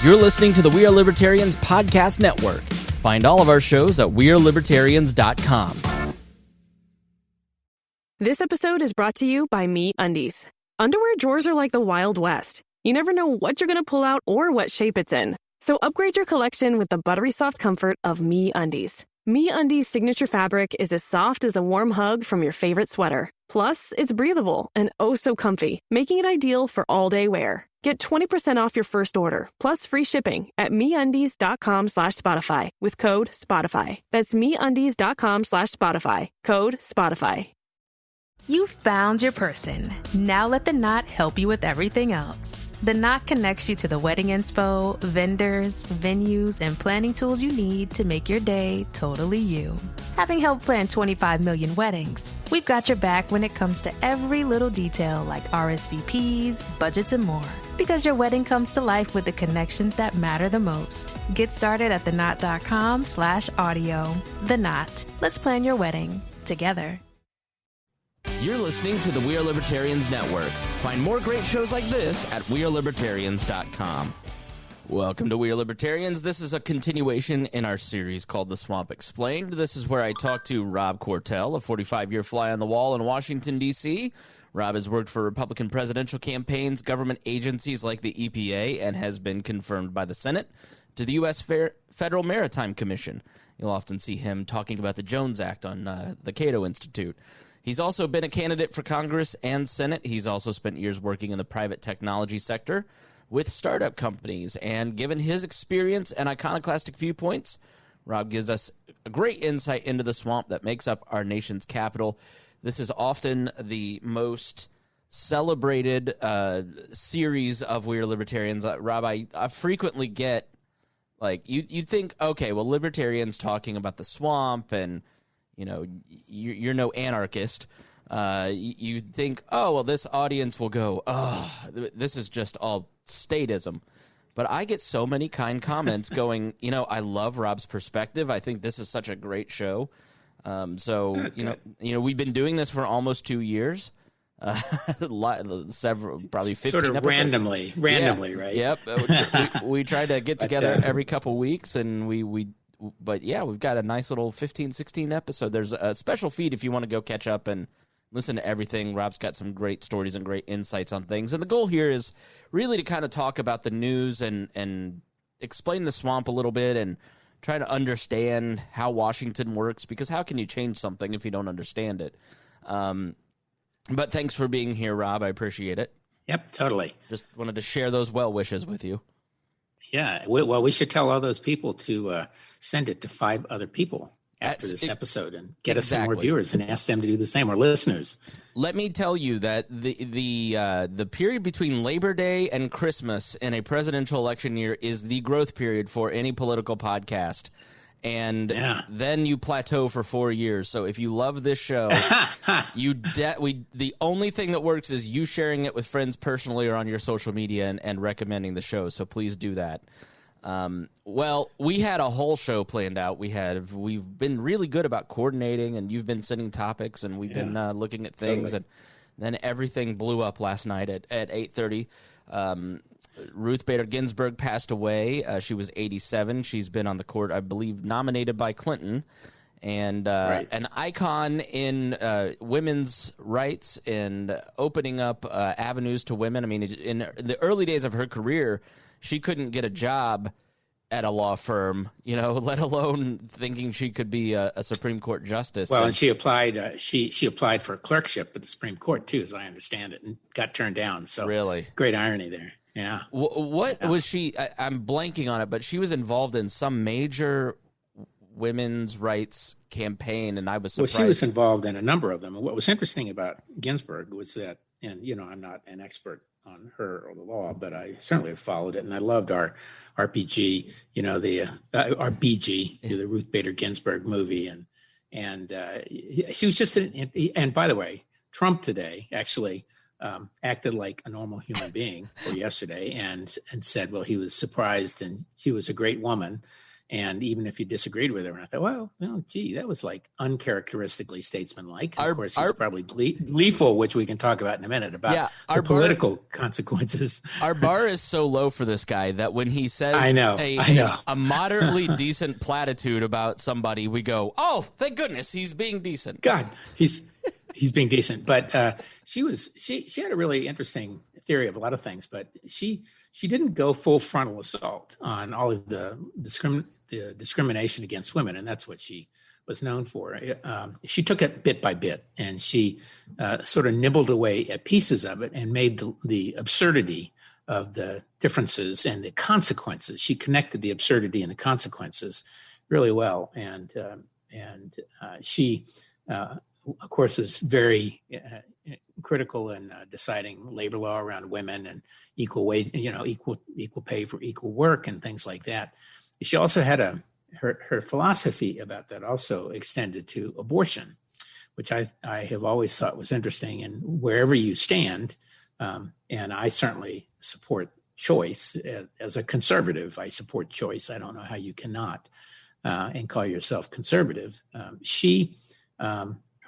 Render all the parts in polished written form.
You're listening to the We Are Libertarians podcast network. Find all of our shows at wearelibertarians.com. This episode is brought to you by MeUndies. Underwear drawers are like the Wild West. You never know what you're going to pull out or what shape it's in. So upgrade your collection with the buttery soft comfort of MeUndies. MeUndies' signature fabric is as soft as a warm hug from your favorite sweater. Plus, it's breathable and oh so comfy, making it ideal for all-day wear. Get 20% off your first order, plus free shipping at MeUndies.com/Spotify with code SPOTIFY. That's MeUndies.com/Spotify, code SPOTIFY. You found your person. Now let the Knot help you with everything else. The Knot connects you to the wedding inspo, vendors, venues, and planning tools you need to make your day totally you. Having helped plan 25 million weddings, we've got your back when it comes to every little detail like RSVPs, budgets, and more. Because your wedding comes to life with the connections that matter the most. Get started at theknot.com/audio. The Knot. Let's plan your wedding together. You're listening to the We Are Libertarians Network. Find more great shows like this at wearelibertarians.com. Welcome to We Are Libertarians. This is a continuation in our series called The Swamp Explained. This is where I talk to Rob Quartel, a 45-year fly on the wall in Washington, D.C. Rob has worked for Republican presidential campaigns, government agencies like the EPA, and has been confirmed by the Senate to the U.S. Federal Maritime Commission. You'll often see him talking about the Jones Act on the Cato Institute. He's also been a candidate for Congress and Senate. He's also spent years working in the private technology sector with startup companies. And given his experience and iconoclastic viewpoints, Rob gives us a great insight into the swamp that makes up our nation's capital. This is often the most celebrated series of We Are Libertarians. Rob, I frequently get, like, you think, okay, well, libertarians talking about the swamp and, you know, you're no anarchist. You think, oh, well, this audience will go, oh, this is just all statism. But I get so many kind comments going, you know, I love Rob's perspective. I think this is such a great show. So, you know, we've been doing this for almost 2 years. Several, probably 15 sort of episodes. randomly, yeah. right? Yep. we try to get together every couple weeks, and but yeah, we've got a nice little 15, 16 episode. There's a special feed if you want to go catch up and listen to everything. Rob's got some great stories and great insights on things. And the goal here is really to kind of talk about the news and explain the swamp a little bit and try to understand how Washington works, because how can you change something if you don't understand it? But thanks for being here, Rob. I appreciate it. Yep, totally. Just wanted to share those well wishes with you. Yeah, well, we should tell all those people to send it to 5 other people after this episode and get us some more viewers and ask them to do the same, or listeners. Let me tell you that the period between Labor Day and Christmas in a presidential election year is the growth period for any political podcast. And then you plateau for 4 years. So if you love this show, the only thing that works is you sharing it with friends personally or on your social media and recommending the show. So please do that. Well, we had a whole show planned out. We've been really good about coordinating, and you've been sending topics, and we've been looking at things, and then everything blew up last night at 8:30. Ruth Bader-Ginsburg passed away. She was 87. She's been on the court, I believe, nominated by Clinton, and an icon in women's rights and opening up avenues to women. I mean, in the early days of her career, she couldn't get a job at a law firm, you know, let alone thinking she could be a Supreme Court justice. Well, and she applied. She applied for a clerkship at the Supreme Court too, as I understand it, and got turned down. So really, great irony there. Yeah. What was she? I'm blanking on it, but she was involved in some major women's rights campaign, and I was surprised. Well, she was involved in a number of them. And what was interesting about Ginsburg was that, and you know, I'm not an expert on her or the law, but I certainly have followed it, and I loved our RPG, you know, the our BG, the Ruth Bader Ginsburg movie, and she was just and by the way, Trump today actually acted like a normal human being, or yesterday, and said, well, he was surprised, and she was a great woman, And even if you disagreed with her, and I thought, well, gee, that was like uncharacteristically statesmanlike. Of course, he's probably gleeful, which we can talk about in a minute, about the political consequences. Our bar is so low for this guy that when he says a moderately decent platitude about somebody, we go, oh, thank goodness he's being decent. God, he's being decent. But she had a really interesting theory of a lot of things, but she didn't go full frontal assault on all of the discrimination against women, and that's what she was known for. She took it bit by bit, and she sort of nibbled away at pieces of it and made the absurdity of the differences and the consequences. She connected the absurdity and the consequences really well, and she, of course, was very critical in deciding labor law around women and equal wage, equal pay for equal work and things like that. She also had her philosophy about that also extended to abortion, which I have always thought was interesting. And wherever you stand, and I certainly support choice as a conservative. I support choice. I don't know how you cannot and call yourself conservative.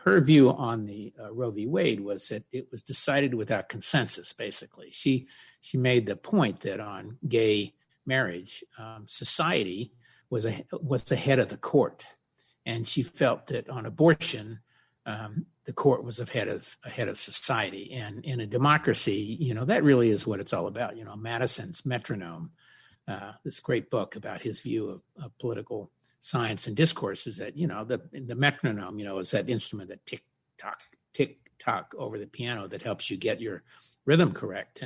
Her view on the Roe v. Wade was that it was decided without consensus, basically. She made the point that on gay marriage, society was ahead of the court. And she felt that on abortion, the court was ahead of society. And in a democracy, that really is what it's all about. Madison's Metronome, this great book about his view of political science and discourse, is that, the metronome, is that instrument that tick tock over the piano that helps you get your rhythm correct.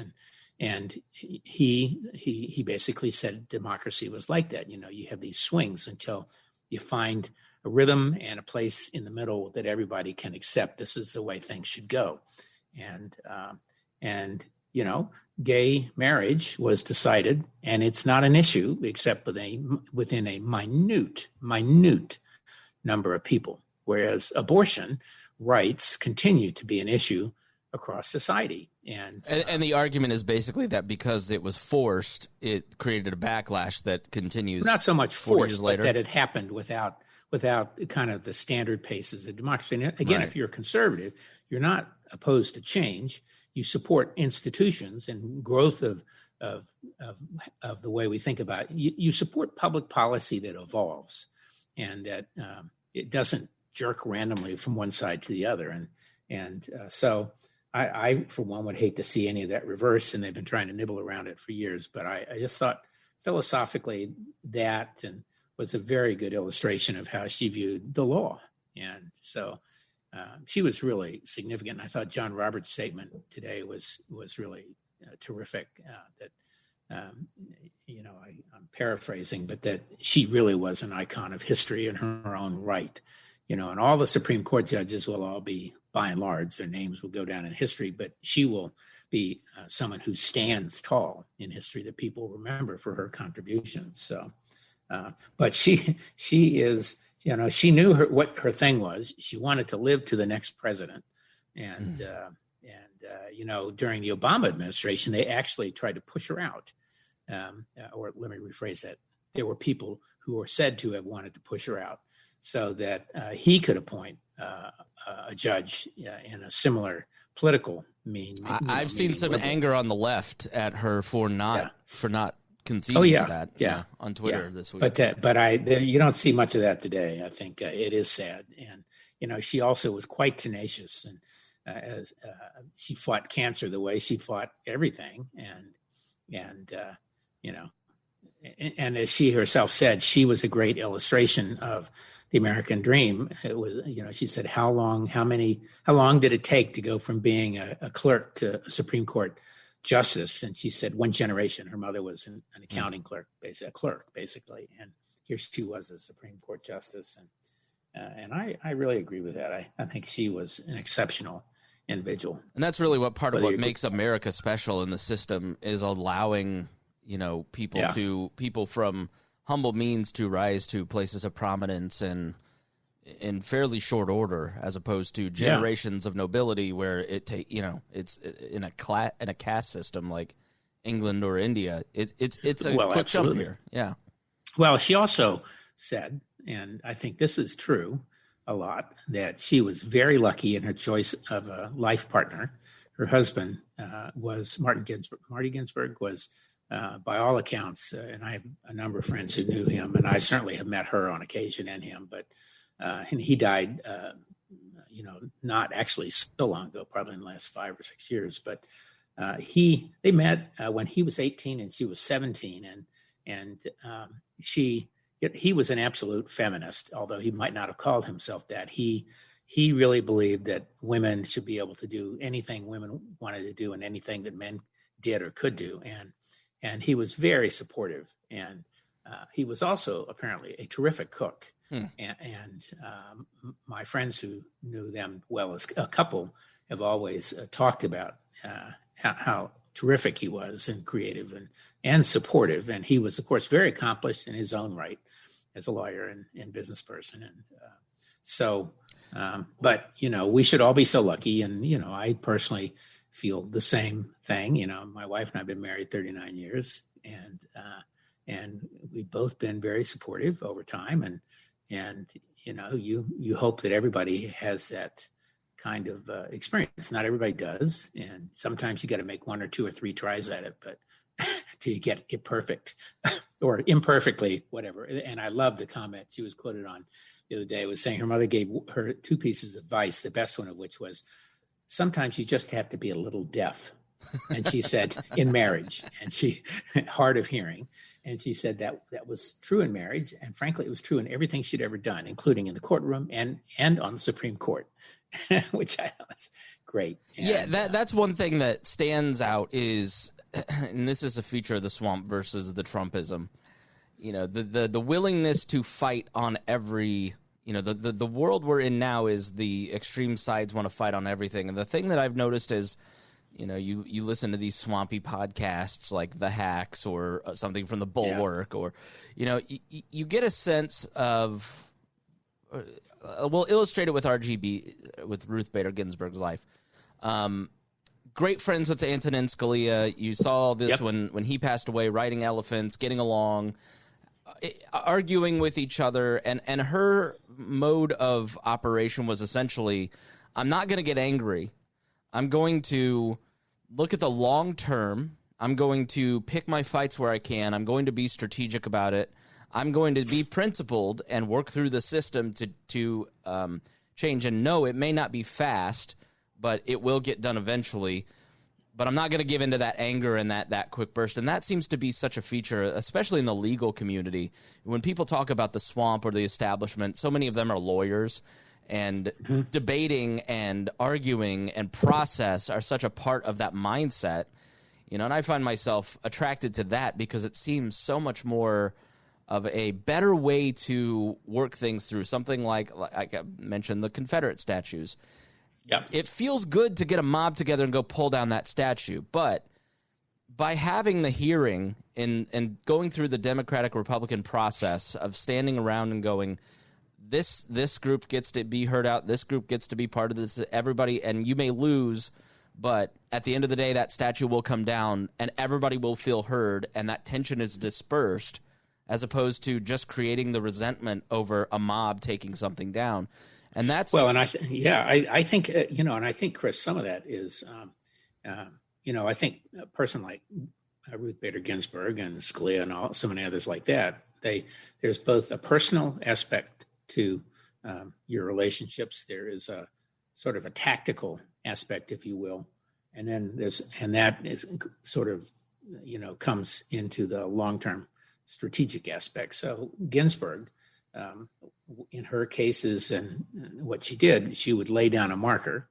And he basically said democracy was like that. You have these swings until you find a rhythm and a place in the middle that everybody can accept. This is the way things should go. And gay marriage was decided, and it's not an issue except within a minute number of people, whereas abortion rights continue to be an issue across society. And the argument is basically that because it was forced, it created a backlash that continues. Not so much forced, but that it happened without kind of the standard paces of democracy. And again, right. If you're a conservative, you're not opposed to change. You support institutions and growth of the way we think about it. You support public policy that evolves and that it doesn't jerk randomly from one side to the other. And so I, for one, would hate to see any of that reverse, and they've been trying to nibble around it for years. But I just thought philosophically that was a very good illustration of how she viewed the law. And so she was really significant. And I thought John Roberts' statement today was really terrific. I'm paraphrasing, but that she really was an icon of history in her own right. And all the Supreme Court judges will all be, by and large, their names will go down in history, but she will be someone who stands tall in history that people remember for her contributions. So, but she is, she knew what her thing was. She wanted to live to the next president. And during the Obama administration, they actually tried to push her out. Or let me rephrase that. There were people who were said to have wanted to push her out so that he could appoint a judge in a similar political I've seen some anger on the left at her for not conceding to that on Twitter this week. But you don't see much of that today. I think it is sad. And, she also was quite tenacious, and as she fought cancer the way she fought everything. And as she herself said, she was a great illustration of the American dream. It was, she said, how long did it take to go from being a clerk to a Supreme Court justice? And she said 1 generation. Her mother was an accounting clerk, a clerk, basically. And here she was a Supreme Court justice. And I really agree with that. I think she was an exceptional individual. And that's really what makes America special in the system is allowing, people from humble means to rise to places of prominence and in fairly short order, as opposed to generations of nobility where it's in a caste system like England or India. It's a quick jump here. Yeah. Well, she also said, and I think this is true a lot, that she was very lucky in her choice of a life partner. Her husband was Marty Ginsburg was, by all accounts, and I have a number of friends who knew him, and I certainly have met her on occasion and him, but and he died, not actually so long ago, probably in the last 5 or 6 years, but they met when he was 18 and she was 17, and he was an absolute feminist, although he might not have called himself that. He really believed that women should be able to do anything women wanted to do and anything that men did or could do, and he was very supportive. And he was also apparently a terrific cook. And my friends who knew them well as a couple have always talked about how terrific he was and creative and supportive. And he was, of course, very accomplished in his own right as a lawyer and business person. And but, we should all be so lucky. And, I personally feel the same thing. My wife and I have been married 39 years, and we've both been very supportive over time. And you hope that everybody has that kind of experience. Not everybody does. And sometimes you got to make 1 or 2 or 3 tries at it, but till you get it perfect or imperfectly, whatever. And I love the comment she was quoted on the other day. It was saying her mother gave her 2 pieces of advice, the best one of which was, sometimes you just have to be a little deaf. And she said, in marriage, and she hard of hearing. And she said that was true in marriage. And frankly, it was true in everything she'd ever done, including in the courtroom and on the Supreme Court, which I thought was great. And, that's one thing that stands out is, and this is a feature of the swamp versus the Trumpism, the willingness to fight on every, the world we're in now is the extreme sides want to fight on everything. And the thing that I've noticed is, you listen to these swampy podcasts like The Hacks or something from the Bulwark, or, you get a sense of, we'll illustrate it with RGB, with Ruth Bader-Ginsburg's life. Great friends with Antonin Scalia. You saw this when he passed away, riding elephants, getting along, arguing with each other. And her mode of operation was essentially, I'm not going to get angry. I'm going to look at the long term. I'm going to pick my fights where I can. I'm going to be strategic about it. I'm going to be principled and work through the system to change. And no, it may not be fast, but it will get done eventually. But I'm not going to give into that anger and that quick burst. And that seems to be such a feature, especially in the legal community. When people talk about the swamp or the establishment, so many of them are lawyers. And debating and arguing and process are such a part of that mindset, and I find myself attracted to that because it seems so much more of a better way to work things through. Something like I mentioned, the Confederate statues. Yeah, it feels good to get a mob together and go pull down that statue, but by having the hearing and going through the Democratic Republican process of standing around and going, This group gets to be heard out. This group gets to be part of this. Everybody, and you may lose, but at the end of the day, that statue will come down, and everybody will feel heard, and that tension is dispersed, as opposed to just creating the resentment over a mob taking something down. And that's well, and I think and I think, Chris, some of that is, I think a person like Ruth Bader Ginsburg and Scalia and so many others like that, there's both a personal aspect to your relationships. There is a sort of a tactical aspect, if you will, and then that is sort of comes into the long-term strategic aspect. So Ginsburg, in her cases and what she did, she would lay down a marker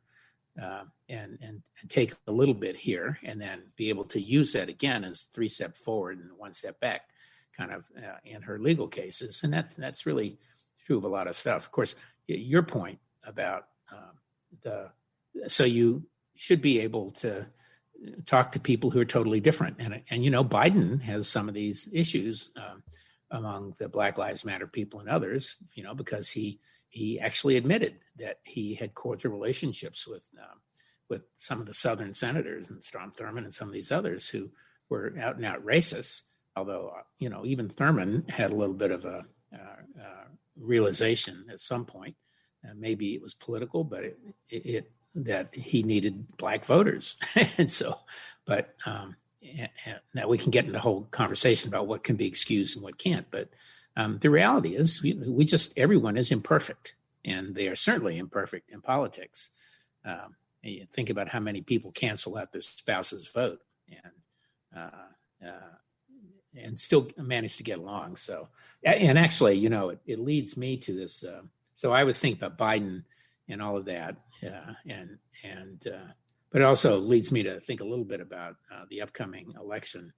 and take a little bit here, and then be able to use that again as 3 steps forward and 1 step back, kind of in her legal cases, and that's really true of a lot of stuff. Of course, your point about so you should be able to talk to people who are totally different. And Biden has some of these issues among the Black Lives Matter people and others, because he actually admitted that he had cordial relationships with some of the Southern senators and Strom Thurmond and some of these others who were out and out racists. although, even Thurman had a little bit of a realization at some point, maybe it was political, but it that he needed black voters. And so, but and now we can get into the whole conversation about what can be excused and what can't. But the reality is everyone is imperfect, and they are certainly imperfect in politics. You think about how many people cancel out their spouse's vote and still manage to get along. So, and actually, it leads me to this. So I was thinking about Biden and all of that, but it also leads me to think a little bit about the upcoming election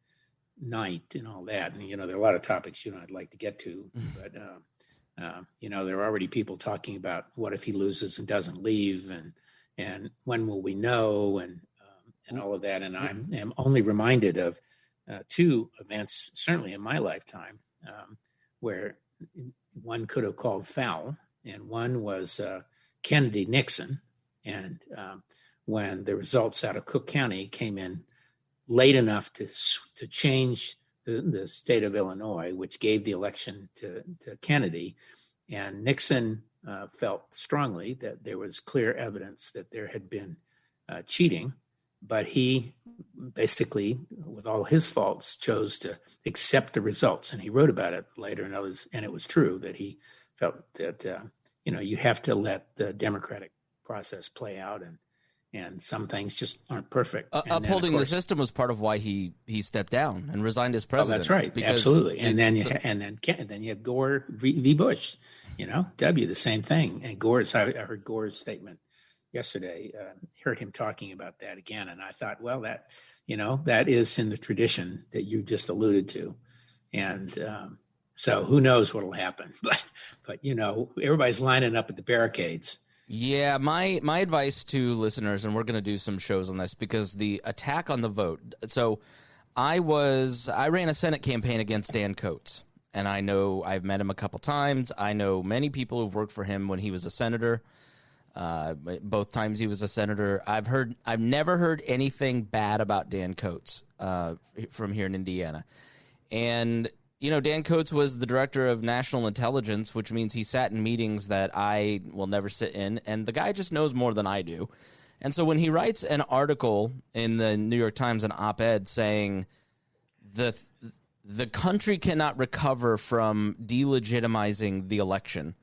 night and all that. And there are a lot of topics I'd like to get to, but there are already people talking about what if he loses and doesn't leave, and when will we know, and all of that. And I am only reminded of two events, certainly in my lifetime, where one could have called foul, and one was Kennedy-Nixon. And when the results out of Cook County came in late enough to change the state of Illinois, which gave the election to Kennedy, and Nixon felt strongly that there was clear evidence that there had been cheating, but he basically, with all his faults, chose to accept the results. And he wrote about it later in others, and it was true that he felt that you have to let the democratic process play out, and some things just aren't perfect. Upholding the system was part of why he stepped down and resigned as president. Oh, that's right, absolutely. And then you have Gore v. Bush, W, the same thing. And I heard Gore's statement yesterday. Heard him talking about that again, and I thought, well, that that is in the tradition that you just alluded to, and so who knows what will happen? But everybody's lining up at the barricades. Yeah, my advice to listeners, and we're going to do some shows on this because the attack on the vote. So I ran a Senate campaign against Dan Coates, and I know I've met him a couple times. I know many people who've worked for him when he was a senator. Both times he was a senator. I've never heard anything bad about Dan Coates from here in Indiana. And Dan Coates was the director of national intelligence, which means he sat in meetings that I will never sit in, and the guy just knows more than I do. And so when he writes an article in the New York Times, an op-ed saying the country cannot recover from delegitimizing the election,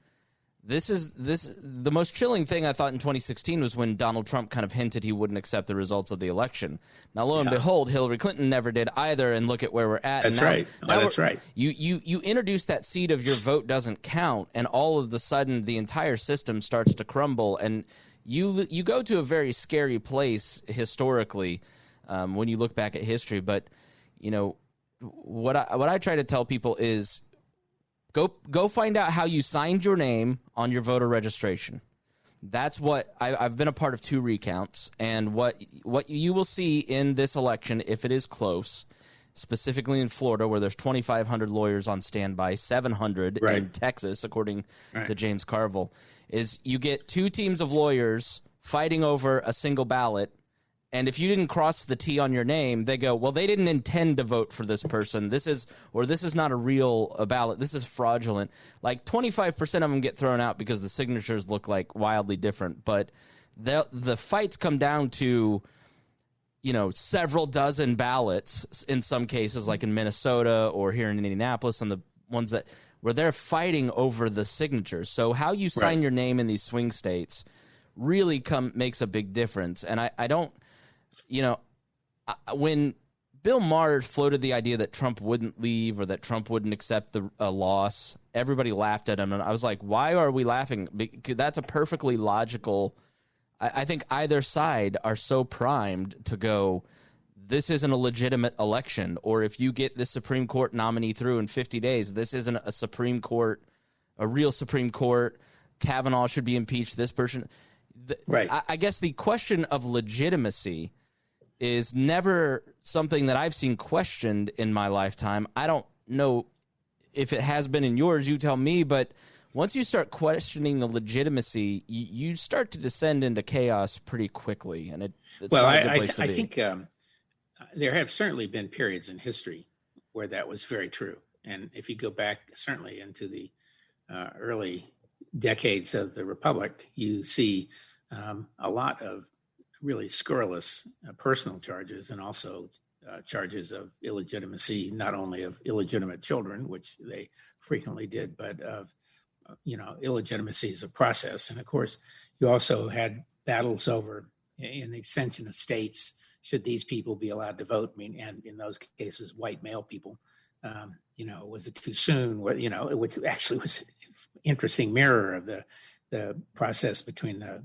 the most chilling thing I thought in 2016 was when Donald Trump kind of hinted he wouldn't accept the results of the election. Now, lo and behold, Hillary Clinton never did either, and look at where we're at. That's right. That's right. You introduce that seed of your vote doesn't count, and all of a sudden the entire system starts to crumble, and you go to a very scary place historically when you look back at history. But what I try to tell people is, Go find out how you signed your name on your voter registration. That's what I've been a part of 2 recounts, and what you will see in this election, if it is close, specifically in Florida, where there's 2,500 lawyers on standby, 700 in Texas, according to James Carville, is you get 2 teams of lawyers fighting over a single ballot. And if you didn't cross the T on your name, they go, well, they didn't intend to vote for this person. This is not a real ballot. This is fraudulent. Like 25% of them get thrown out because the signatures look like wildly different. But the fights come down to, several dozen ballots in some cases, like in Minnesota or here in Indianapolis, and the ones where they're fighting over the signatures. So how you sign your name in these swing states really makes a big difference. And I don't. When Bill Maher floated the idea that Trump wouldn't leave or that Trump wouldn't accept a loss, everybody laughed at him. And I was like, why are we laughing? Because that's a perfectly logical. I think either side are so primed to go, this isn't a legitimate election. Or if you get this Supreme Court nominee through in 50 days, this isn't a real Supreme Court. Kavanaugh should be impeached. This person. I guess the question of legitimacy is never something that I've seen questioned in my lifetime. I don't know if it has been in yours. You tell me. But once you start questioning the legitimacy, you start to descend into chaos pretty quickly. And it's not a good place to be. I think there have certainly been periods in history where that was very true. And if you go back certainly into the early decades of the Republic, you see a lot of really scurrilous personal charges and also charges of illegitimacy, not only of illegitimate children, which they frequently did, but of illegitimacies of process. And of course, you also had battles over, in the extension of states, should these people be allowed to vote? I mean, and in those cases, white male people, was it too soon? Which actually was an interesting mirror of the process between the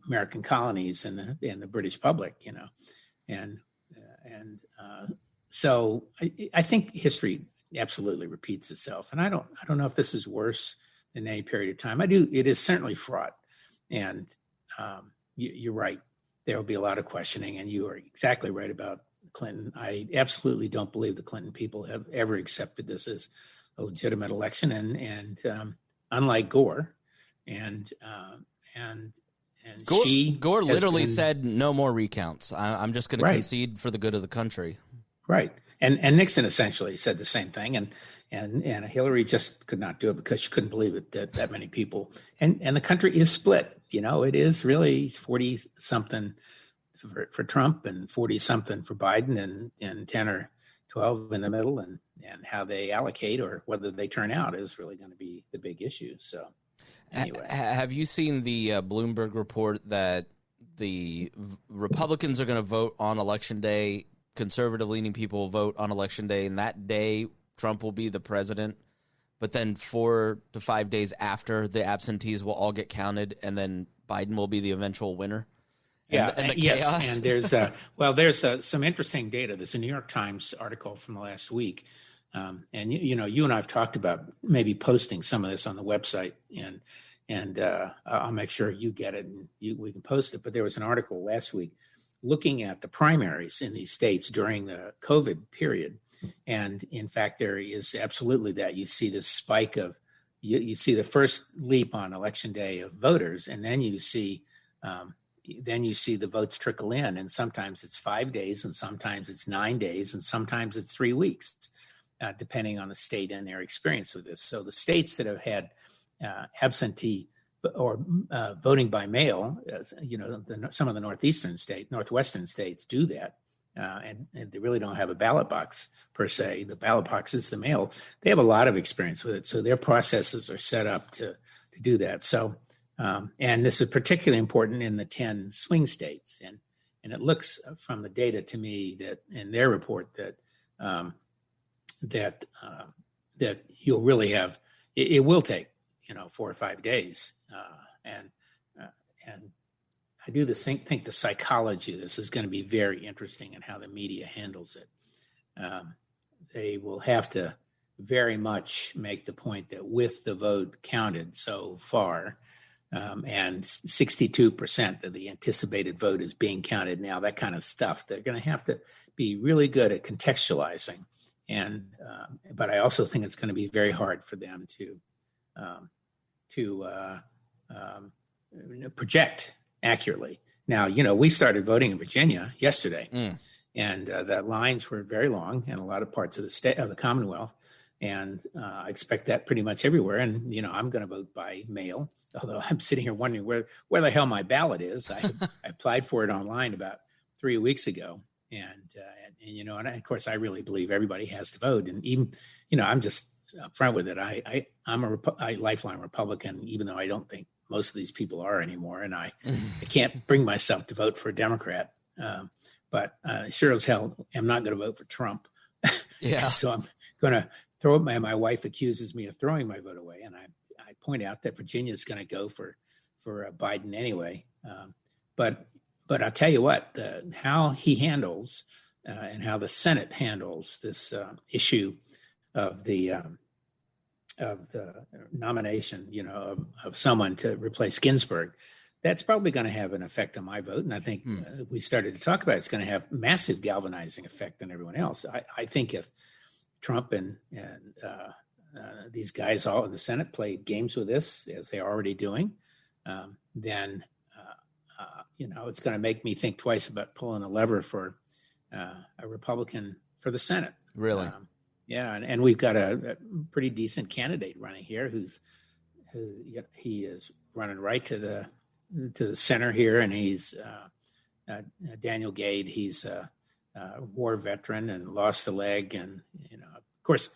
American colonies and the British public, so I think history absolutely repeats itself. And I don't know if this is worse than any period of time. It is certainly fraught. And you're right. There will be a lot of questioning, and you are exactly right about Clinton. I absolutely don't believe the Clinton people have ever accepted this as a legitimate election. And unlike Gore, Gore literally said no more recounts. I'm just going to concede for the good of the country. Right. And Nixon essentially said the same thing. And Hillary just could not do it because she couldn't believe it that many people. And the country is split. It is really 40 something for Trump and 40 something for Biden and 10 or 12 in the middle. And how they allocate or whether they turn out is really going to be the big issue. So. Anyway. Have you seen the Bloomberg report that the Republicans are going to vote on Election Day, conservative-leaning people will vote on Election Day, and that day Trump will be the president, but then 4 to 5 days after, the absentees will all get counted, and then Biden will be the eventual winner? Yes, and there's some interesting data. There's a New York Times article from the last week, and you and I have talked about maybe posting some of this on the website, and I'll make sure you get it and we can post it. But there was an article last week looking at the primaries in these states during the COVID period, and in fact, there is absolutely that. You see this spike of you see the first leap on Election Day of voters, and then you see the votes trickle in, and sometimes it's 5 days, and sometimes it's 9 days, and sometimes it's 3 weeks. Depending on the state and their experience with this. So the states that have had absentee or voting by mail, some of the northwestern states do that, and they really don't have a ballot box per se. The ballot box is the mail. They have a lot of experience with it, so their processes are set up to do that. So, and this is particularly important in the 10 swing states, and it looks from the data to me that in their report that you'll really have it will take 4 or 5 days, and I do think the psychology of this is going to be very interesting in how the media handles it. They will have to very much make the point that with the vote counted so far, and 62% of the anticipated vote is being counted now, that kind of stuff, they're going to have to be really good at contextualizing. And but I also think it's going to be very hard for them to project accurately. Now, we started voting in Virginia yesterday, and the lines were very long in a lot of parts of the state of the Commonwealth, and I expect that pretty much everywhere. And I'm going to vote by mail, although I'm sitting here wondering where the hell my ballot is. I applied for it online about 3 weeks ago. And of course, I really believe everybody has to vote. And even, I'm just upfront with it. I'm a lifelong Republican, even though I don't think most of these people are anymore. And I can't bring myself to vote for a Democrat. But sure as hell, I'm not going to vote for Trump. Yeah. So I'm going to throw it. My wife accuses me of throwing my vote away. And I point out that Virginia is going to go for Biden anyway. But I'll tell you what, how he handles and how the Senate handles this issue of the nomination, of someone to replace Ginsburg, that's probably going to have an effect on my vote. And I think we started to talk about it's going to have massive galvanizing effect on everyone else. I think if Trump and these guys all in the Senate play games with this, as they're already doing, then it's going to make me think twice about pulling a lever for a Republican for the Senate. Really? Yeah, and we've got a pretty decent candidate running here he is running right to the center here, and he's Daniel Gade. He's a war veteran and lost a leg, and of course,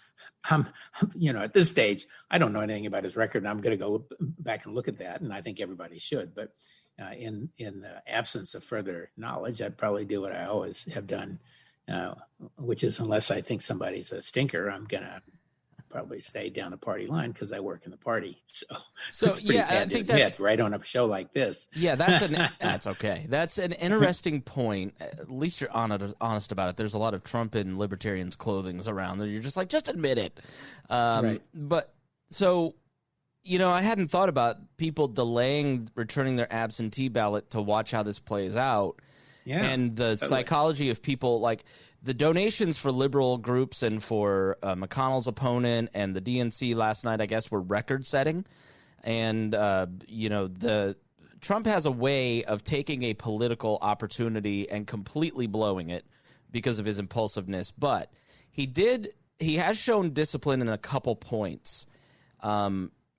at this stage, I don't know anything about his record, and I'm going to go back and look at that, and I think everybody should. But in the absence of further knowledge, I'd probably do what I always have done, which is, unless I think somebody's a stinker, I'm going to probably stay down the party line because I work in the party. So yeah, I think that's right on a show like this. Yeah, that's okay. That's an interesting point. At least you're honest about it. There's a lot of Trump and libertarians' clothings around that you're just like, just admit it. Right. But so, I hadn't thought about people delaying returning their absentee ballot to watch how this plays out. Yeah, and the psychology of people, like the donations for liberal groups and for McConnell's opponent and the DNC last night, I guess, were record-setting. And, the Trump has a way of taking a political opportunity and completely blowing it because of his impulsiveness. But he has shown discipline in a couple points.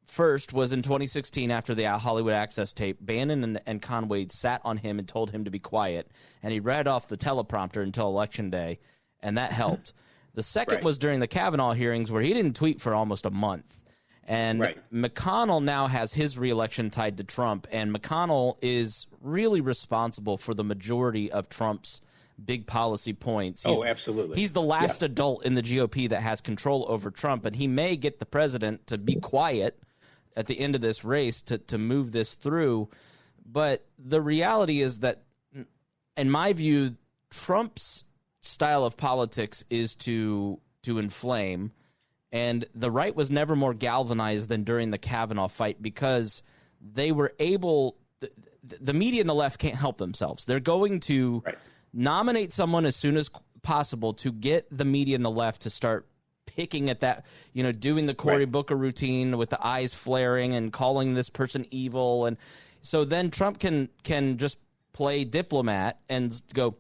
First was in 2016 after the Hollywood Access tape. Bannon and Conway sat on him and told him to be quiet, and he read off the teleprompter until Election Day, and that helped. The second was during the Kavanaugh hearings where he didn't tweet for almost a month. And McConnell now has his reelection tied to Trump, and McConnell is really responsible for the majority of Trump's big policy points. Absolutely. He's the last adult in the GOP that has control over Trump, and he may get the president to be quiet at the end of this race to move this through. But the reality is that, in my view, Trump's style of politics is to inflame, and the right was never more galvanized than during the Kavanaugh fight because they were able – the media and the left can't help themselves. They're going to nominate someone as soon as possible to get the media and the left to start picking at that, doing the Cory Booker routine with the eyes flaring and calling this person evil. And so then Trump can just play diplomat and go,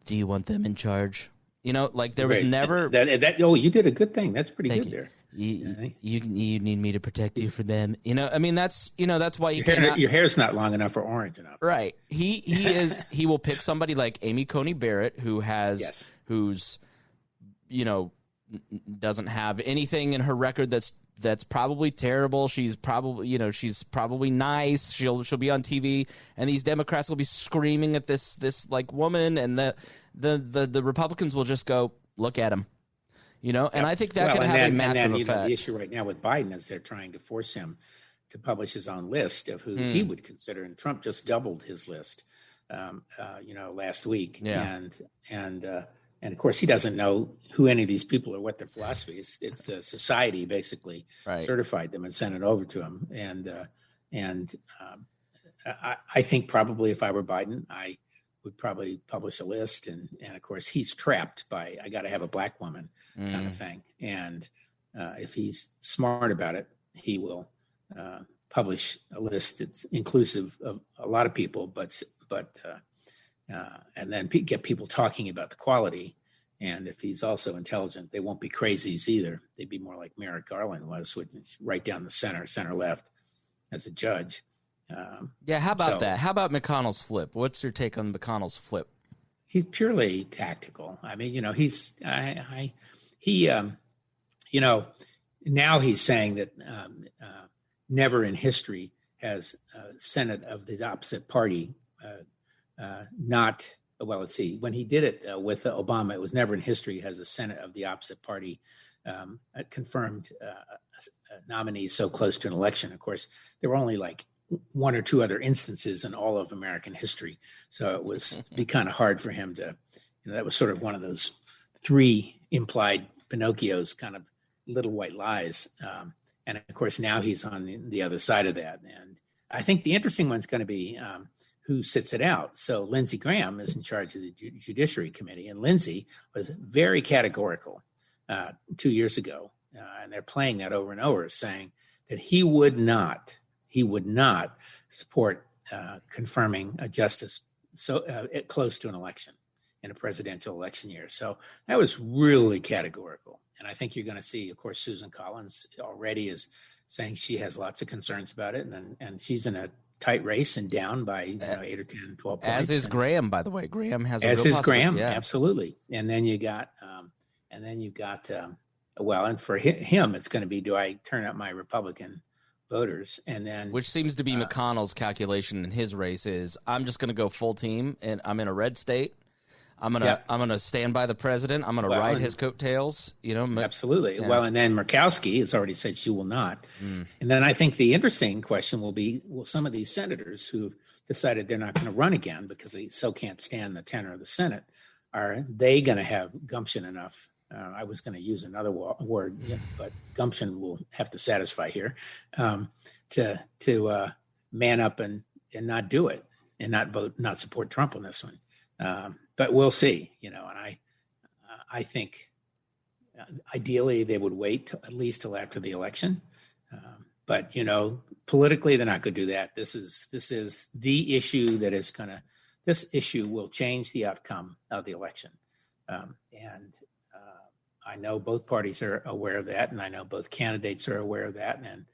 do you want them in charge? There was never... you did a good thing. That's pretty good there. You need me to protect you from them. That's why your hair's not long enough or orange enough. Right. He will pick somebody like Amy Coney Barrett who's doesn't have anything in her record that's probably terrible. She's probably nice. She'll be on TV, and these Democrats will be screaming at this like woman, and the Republicans will just go, look at him. And I think that could have a massive effect. The issue right now with Biden is they're trying to force him to publish his own list of who he would consider, and Trump just doubled his list, last week. Yeah. And of course, he doesn't know who any of these people are, what their philosophy is. It's the society basically certified them and sent it over to him. And I think probably if I were Biden, I would probably publish a list. And of course, he's trapped by, I got to have a black woman kind of thing. And if he's smart about it, he will publish a list that's inclusive of a lot of people, but and then get people talking about the quality. And if he's also intelligent, they won't be crazies either. They'd be more like Merrick Garland was, which is right down the center left as a judge. How about that? How about McConnell's flip? What's your take on McConnell's flip? He's purely tactical. I mean, now he's saying that never in history has Senate of the opposite party let's see. When he did it with Obama, it was never in history has a Senate of the opposite party confirmed nominees so close to an election. Of course, there were only like one or two other instances in all of American history. So it was be kind of hard for him to, that was sort of one of those three implied Pinocchios, kind of little white lies. And of course, now he's on the other side of that. And I think the interesting one's going to be who sits it out. So Lindsey Graham is in charge of the Judiciary Committee, and Lindsey was very categorical 2 years ago, and they're playing that over and over, saying that he would not support confirming a justice close to an election in a presidential election year. So that was really categorical, And I think you're going to see, of course, Susan Collins already is saying she has lots of concerns about it. And she's in a tight race and down by 8 or 10, 12 points. As is Graham, by the way. Graham has a as real is Graham, yeah. Absolutely. And then you got, and for him, it's going to be, do I turn up my Republican voters? And then, which seems to be McConnell's calculation in his race is, I'm just going to go full team, and I'm in a red state. I'm gonna stand by the president. I'm gonna ride his coattails. Absolutely. Yeah. Well, and then Murkowski has already said she will not. And then I think the interesting question will be: will some of these senators who decided they're not going to run again because they so can't stand the tenor of the Senate, are they going to have gumption enough? I was going to use another word, but gumption will have to satisfy here to man up and not do it and not support Trump on this one. But we'll see, and I think ideally they would wait at least till after the election. But politically, they're not going to do that. This is the issue that is this issue will change the outcome of the election. And I know both parties are aware of that, and I know both candidates are aware of that. And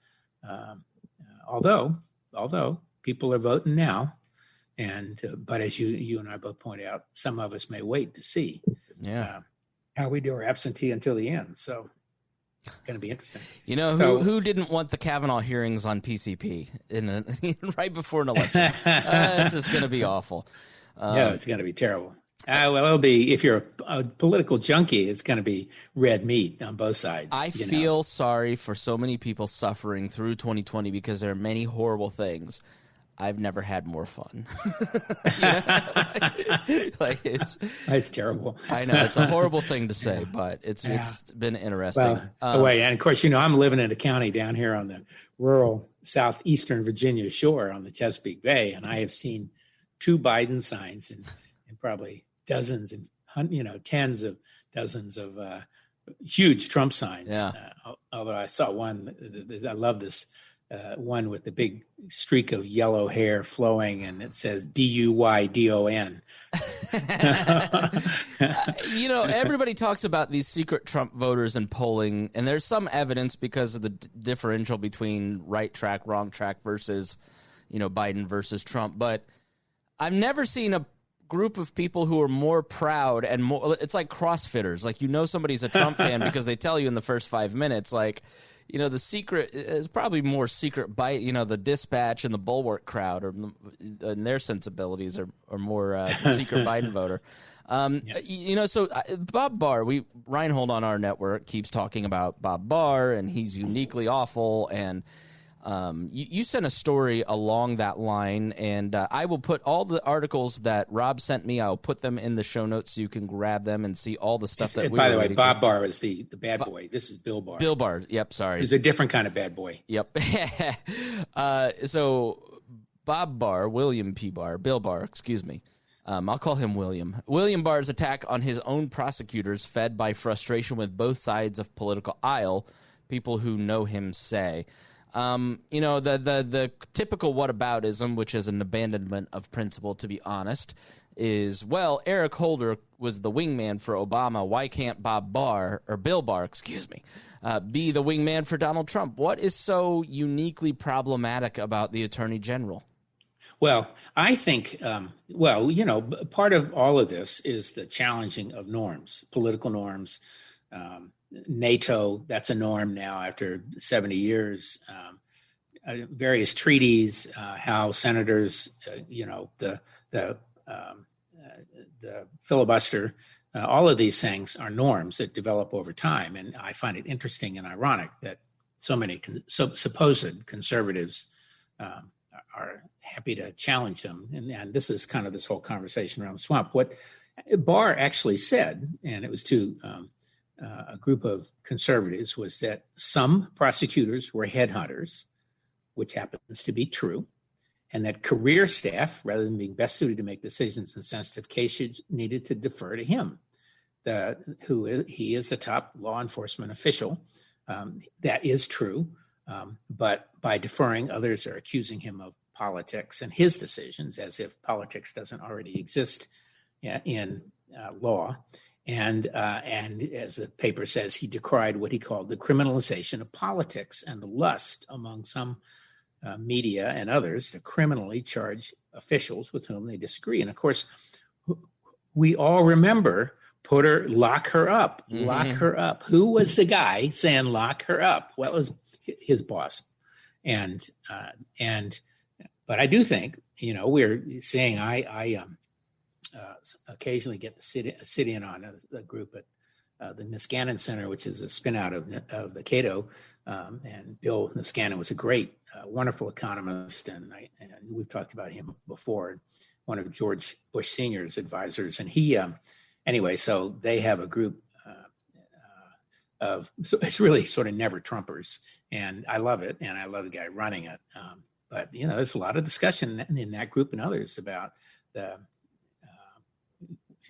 although people are voting now, but as you and I both point out, some of us may wait to see how we do our absentee until the end. So it's going to be interesting. Who didn't want the Kavanaugh hearings on PCP right before an election? This is going to be awful. It's going to be terrible. Well, it'll be, if you're a political junkie, it's going to be red meat on both sides. I feel sorry for so many people suffering through 2020 because there are many horrible things. I've never had more fun. It's terrible. I know it's a horrible thing to say, but it's been interesting. And of course, I'm living in a county down here on the rural southeastern Virginia shore on the Chesapeake Bay, and I have seen 2 Biden signs and probably dozens and tens of dozens of huge Trump signs. Yeah. Although I saw one, I love this. One with the big streak of yellow hair flowing, and it says BUYDON. Everybody talks about these secret Trump voters and polling, and there's some evidence because of the differential between right track, wrong track versus, Biden versus Trump. But I've never seen a group of people who are more proud and more. It's like CrossFitters. Somebody's a Trump fan because they tell you in the first 5 minutes, the secret is probably more secret by, the Dispatch and the Bulwark crowd and their sensibilities are more the secret Biden voter. So Bob Barr, Reinhold on our network keeps talking about Bob Barr and he's uniquely awful. And you sent a story along that line, and I will put all the articles that Rob sent me. I'll put them in the show notes so you can grab them and see all the stuff that we. By the way, Bob Barr is the bad boy. This is Bill Barr. Bill Barr. Yep. Sorry. He's a different kind of bad boy. Yep. So Bob Barr, William P. Barr, Bill Barr. Excuse me. I'll call him William. William Barr's attack on his own prosecutors, fed by frustration with both sides of political aisle. People who know him say. The typical whataboutism, which is an abandonment of principle, to be honest, is, Eric Holder was the wingman for Obama. Why can't Bill Barr, be the wingman for Donald Trump? What is so uniquely problematic about the Attorney General? Well, I think, part of all of this is the challenging of norms, political norms. NATO, that's a norm now after 70 years. Various treaties, how senators, the filibuster, all of these things are norms that develop over time. And I find it interesting and ironic that so many supposed conservatives are happy to challenge them. And this is kind of this whole conversation around the swamp. What Barr actually said, and it was to a group of conservatives, was that some prosecutors were headhunters, which happens to be true, and that career staff, rather than being best suited to make decisions in sensitive cases, needed to defer to him. He is the top law enforcement official. That is true, but by deferring, others are accusing him of politics and his decisions, as if politics doesn't already exist in law. And as the paper says, he decried what he called the criminalization of politics and the lust among some media and others to criminally charge officials with whom they disagree. And of course, we all remember lock her up, lock her up. Who was the guy saying lock her up? Well, it was his boss. But I do think, we're saying I occasionally get to sit in on a group at the Niskanen Center, which is a spin out of the Cato. And Bill Niskanen was a great, wonderful economist. And we've talked about him before, one of George Bush Sr.'s advisors. And he, anyway, so they have a group so it's really sort of never Trumpers. And I love it. And I love the guy running it. But, there's a lot of discussion in that group and others about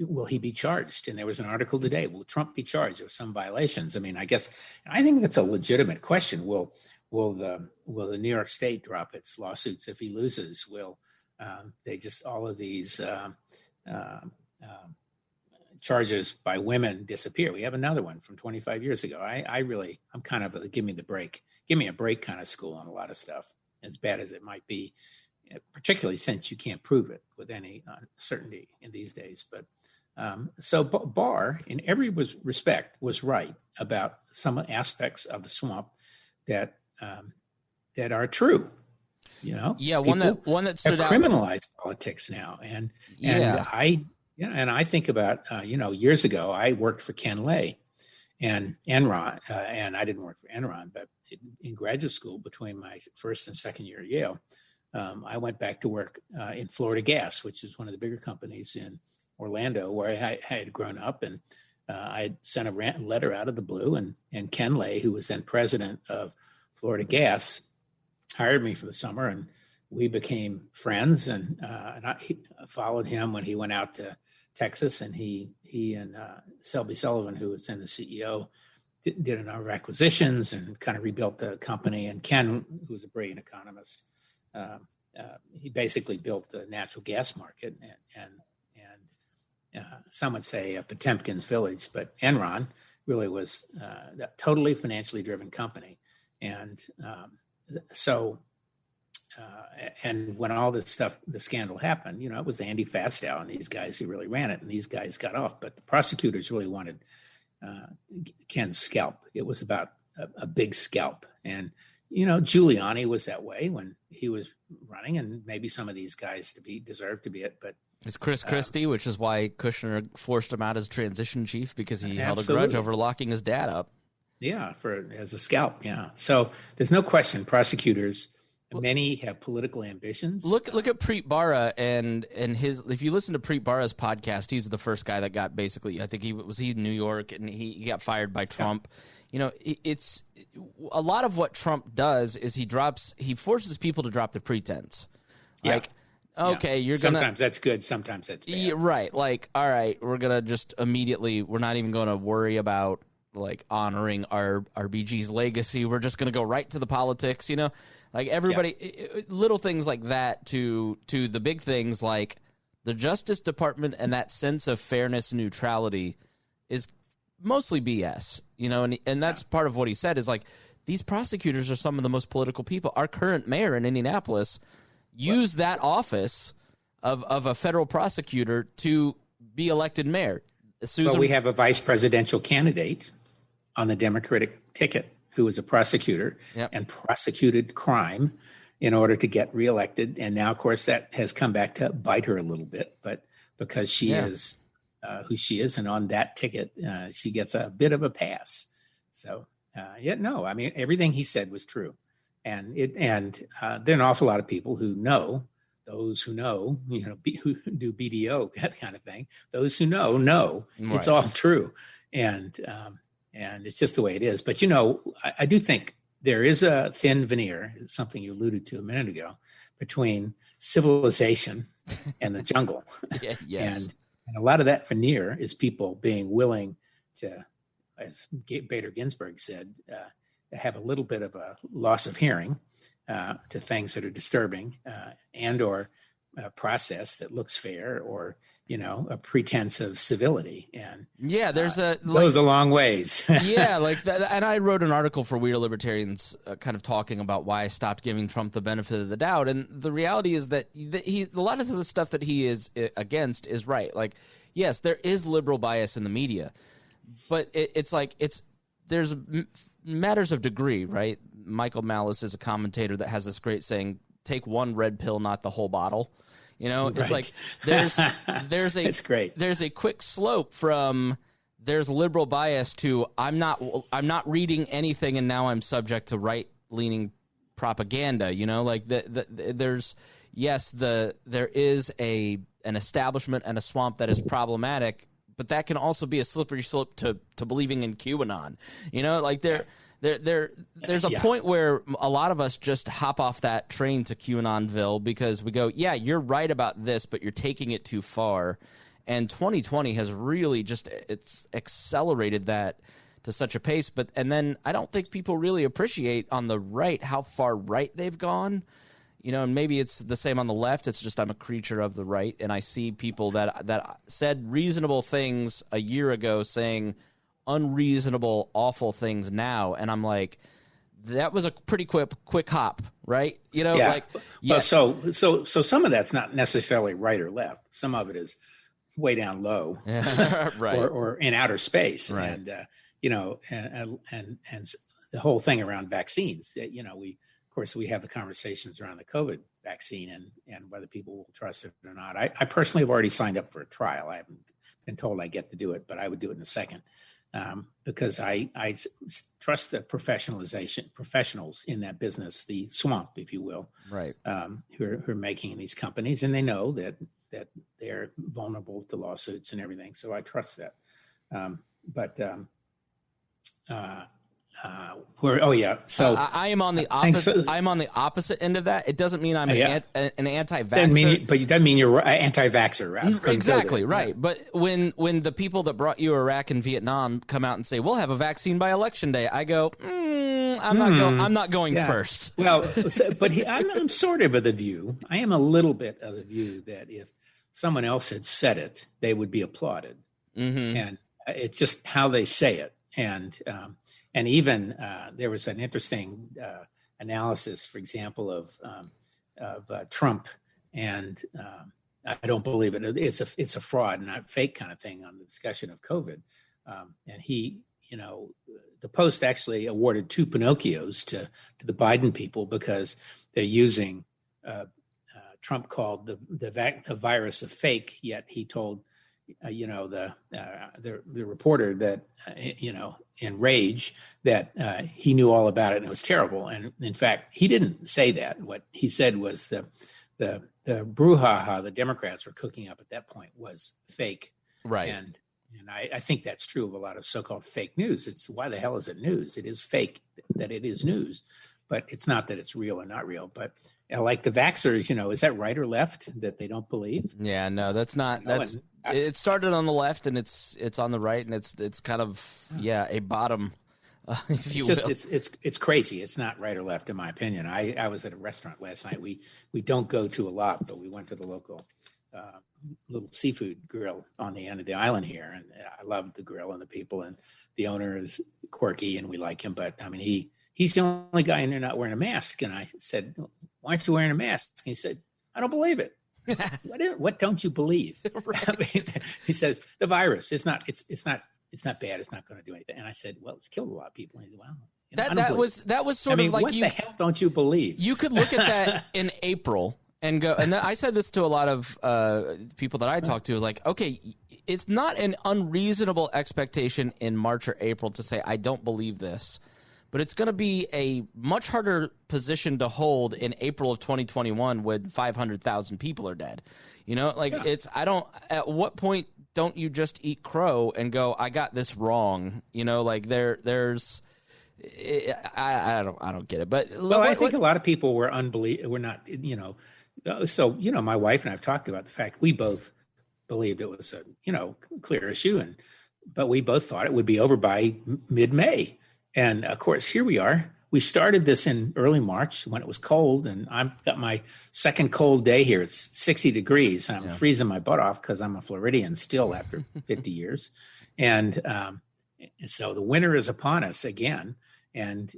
will he be charged? And there was an article today, will Trump be charged with some violations? I mean, I think that's a legitimate question. Will the New York State drop its lawsuits if he loses? Will they just, all of these charges by women disappear? We have another one from 25 years ago. I'm kind of give me a break kind of school on a lot of stuff, as bad as it might be, particularly since you can't prove it with any certainty in these days. But so Barr, in every respect, was right about some aspects of the swamp that are true. Yeah, one that stood out. Criminalized politics now, and I think about years ago I worked for Ken Lay and Enron, and I didn't work for Enron, but in graduate school between my first and second year at Yale, I went back to work in Florida Gas, which is one of the bigger companies in Orlando, where I had grown up, and I had sent a letter out of the blue, and Ken Lay, who was then president of Florida Gas, hired me for the summer, and we became friends. And I followed him when he went out to Texas, and he and Selby Sullivan, who was then the CEO, did a number of acquisitions and kind of rebuilt the company. And Ken, who was a brilliant economist, he basically built the natural gas market, and some would say Potemkin's village, but Enron really was a totally financially driven company. And and when all this stuff, the scandal happened, it was Andy Fastow and these guys who really ran it, and these guys got off. But the prosecutors really wanted Ken's scalp. It was about a big scalp. And, Giuliani was that way when he was running, and maybe some of these guys deserve to be it. But it's Chris Christie, which is why Kushner forced him out as transition chief, because he held a Absolutely. grudge over locking his dad up. Yeah, as a scalp. Yeah. So there's no question prosecutors, many have political ambitions. Look at Preet Bharara and his. If you listen to Preet Bharara's podcast, he's the first guy that got basically. I think he was in New York, and he got fired by Trump. Yeah. It's a lot of what Trump does is he forces people to drop the pretense. Yeah. Like, okay, you're gonna. Sometimes that's good. Sometimes that's bad. Yeah, right. Like, all right, we're gonna just immediately. We're not even going to worry about like honoring our BG's legacy. We're just going to go right to the politics. Like everybody, little things like that to the big things like the Justice Department and that sense of fairness and neutrality is mostly BS, and that's part of what he said is like, these prosecutors are some of the most political people. Our current mayor in Indianapolis used that office of a federal prosecutor to be elected mayor. Well, we have a vice presidential candidate on the Democratic ticket who was a prosecutor and prosecuted crime in order to get reelected. And now, of course, that has come back to bite her a little bit, but because she is who she is, and on that ticket, she gets a bit of a pass. So, I mean, everything he said was true. And there are an awful lot of people who know, those who know, who do BDO, that kind of thing. Those who know right. It's all true. And it's just the way it is. But, I do think there is a thin veneer, something you alluded to a minute ago, between civilization and the jungle. Yes. And a lot of that veneer is people being willing to, as Bader-Ginsburg said, have a little bit of a loss of hearing to things that are disturbing and or process that looks fair, or a pretense of civility. And there's goes a long ways. Yeah, like that. And I wrote an article for We Are Libertarians, kind of talking about why I stopped giving Trump the benefit of the doubt. And the reality is that a lot of the stuff that he is against is right. Like, yes, there is liberal bias in the media, but there's matters of degree, right? Michael Malice is a commentator that has this great saying, "Take one red pill, not the whole bottle." It's right. like there's It's great. There's a quick slope from there's liberal bias to I'm not reading anything and now I'm subject to right leaning propaganda. There is an establishment and a swamp that is problematic, but that can also be a slippery slope to believing in QAnon. There's a point where a lot of us just hop off that train to QAnonville because we go, yeah, you're right about this, but you're taking it too far. And 2020 has really it's accelerated that to such a pace. And then I don't think people really appreciate on the right how far right they've gone. And maybe it's the same on the left. It's just I'm a creature of the right, and I see people that said reasonable things a year ago saying unreasonable, awful things now, and I'm like, that was a pretty quick hop, right? Well, so some of that's not necessarily right or left. Some of it is way down low, right, or in outer space, right. And and the whole thing around vaccines. We have the conversations around the COVID vaccine and whether people will trust it or not. I personally have already signed up for a trial. I haven't been told I get to do it, but I would do it in a second. Because I trust the professionals in that business, the swamp, if you will, right? Who are making these companies, and they know that they're vulnerable to lawsuits and everything. So I trust that. So I am on the opposite. I'm on the opposite end of that. It doesn't mean I'm an anti-vaxxer. But it doesn't mean you're anti-vaxxer. Exactly right. But when the people that brought you Iraq and Vietnam come out and say we'll have a vaccine by election day, I go, I'm not going first. Well, I'm sort of the view. I am a little bit of the view that if someone else had said it, they would be applauded, and it's just how they say it, And even there was an interesting analysis, for example, of Trump, and I don't believe it. It's a fraud, not fake kind of thing on the discussion of COVID. And he, the Post actually awarded 2 Pinocchios to the Biden people because they're using Trump called the virus a fake, yet he told the reporter that in rage that he knew all about it and it was terrible. And in fact, he didn't say that. What he said was the brouhaha the Democrats were cooking up at that point was fake. Right. And I think that's true of a lot of so-called fake news. It's why the hell is it news? It is fake that it is news, but it's not that it's real or not real. But like the vaxxers, is that right or left that they don't believe? Yeah, no, that's not. It started on the left and it's on the right, and it's kind of a bottom. If you will. It's crazy. It's not right or left, in my opinion. I was at a restaurant last night. We don't go to a lot, but we went to the local little seafood grill on the end of the island here, and I loved the grill and the people, and the owner is quirky and we like him, but I mean he's the only guy in there not wearing a mask. And I said, "Why aren't you wearing a mask?" And he said, "I don't believe it." Said, what don't you believe? Right. I mean, he says the virus it's not bad. It's not going to do anything. And I said, "Well, it's killed a lot of people." And he said, "Wow." That was sort of like what the hell don't you believe? You could look at that in April and go, and I said this to a lot of people that I talked to, like, okay, it's not an unreasonable expectation in March or April to say, I don't believe this, but it's going to be a much harder position to hold in April of 2021 when 500,000 people are dead. At what point don't you just eat crow and go, I got this wrong? There's, I don't get it. But I think a lot of people were not, so, my wife and I've talked about the fact we both believed it was a, clear issue, but we both thought it would be over by mid-May. And of course, here we are we started this in early March when it was cold, and I've got my second cold day here. It's 60 degrees. And I'm freezing my butt off because I'm a Floridian still after 50 years. And so the winter is upon us again. And,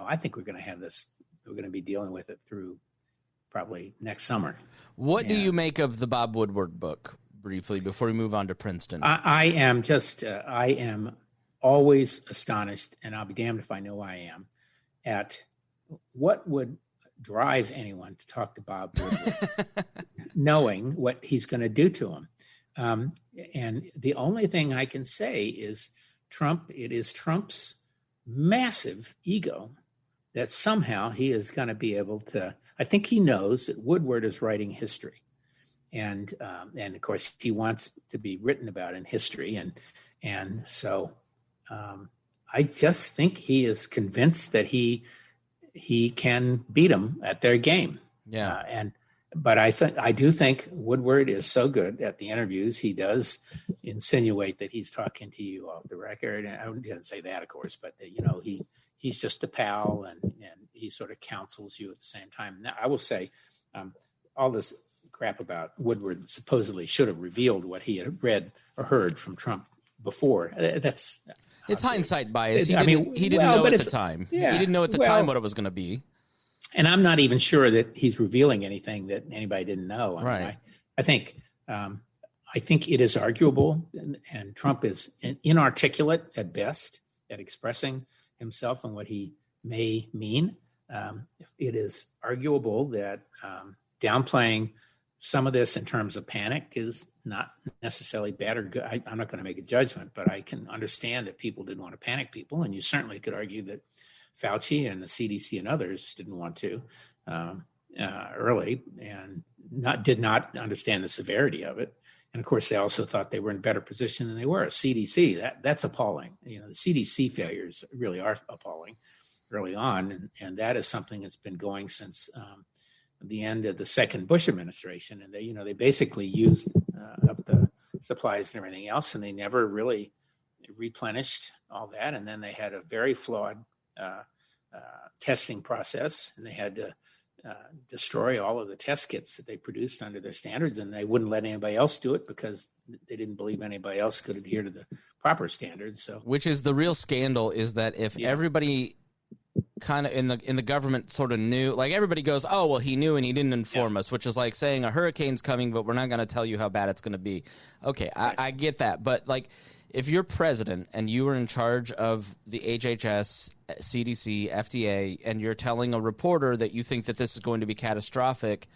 I think we're going to have this. We're going to be dealing with it through probably next summer. What do you make of the Bob Woodward book, briefly, before we move on to Princeton? I am always astonished, and I'll be damned if I know I am, at what would drive anyone to talk to Bob Woodward, knowing what he's going to do to him. And the only thing I can say is it is Trump's massive ego that somehow he is going to be able to, I think he knows that Woodward is writing history. And of course he wants to be written about in history. And so I just think he is convinced that he can beat them at their game. Yeah. But I do think Woodward is so good at the interviews. He does insinuate that he's talking to you off the record. And I didn't say that, of course, but he's just a pal and he sort of counsels you at the same time. Now, I will say all this crap about Woodward supposedly should have revealed what he had read or heard from Trump before. It's hindsight bias. He didn't know at the time. Yeah, he didn't know at the time what it was going to be. And I'm not even sure that he's revealing anything that anybody didn't know. I think it is arguable, and Trump is inarticulate at best at expressing himself and what he may mean. It is arguable that downplaying some of this in terms of panic is not necessarily bad or good. I'm not going to make a judgment, but I can understand that people didn't want to panic people. And you certainly could argue that Fauci and the CDC and others didn't want to early and did not understand the severity of it. And of course, they also thought they were in a better position than they were. CDC, that's appalling. The CDC failures really are appalling early on. And that is something that's been going since the end of the second Bush administration. And they basically used up the supplies and everything else, and they never really replenished all that. And then they had a very flawed testing process, and they had to destroy all of the test kits that they produced under their standards, and they wouldn't let anybody else do it because they didn't believe anybody else could adhere to the proper standards. So, which is the real scandal, is that if everybody kind of in the government sort of knew, like everybody goes, oh, well, he knew and he didn't inform us, which is like saying a hurricane's coming, but we're not going to tell you how bad it's going to be. Okay, right. I get that. But like, if you're president and you were in charge of the HHS, CDC, FDA, and you're telling a reporter that you think that this is going to be catastrophic,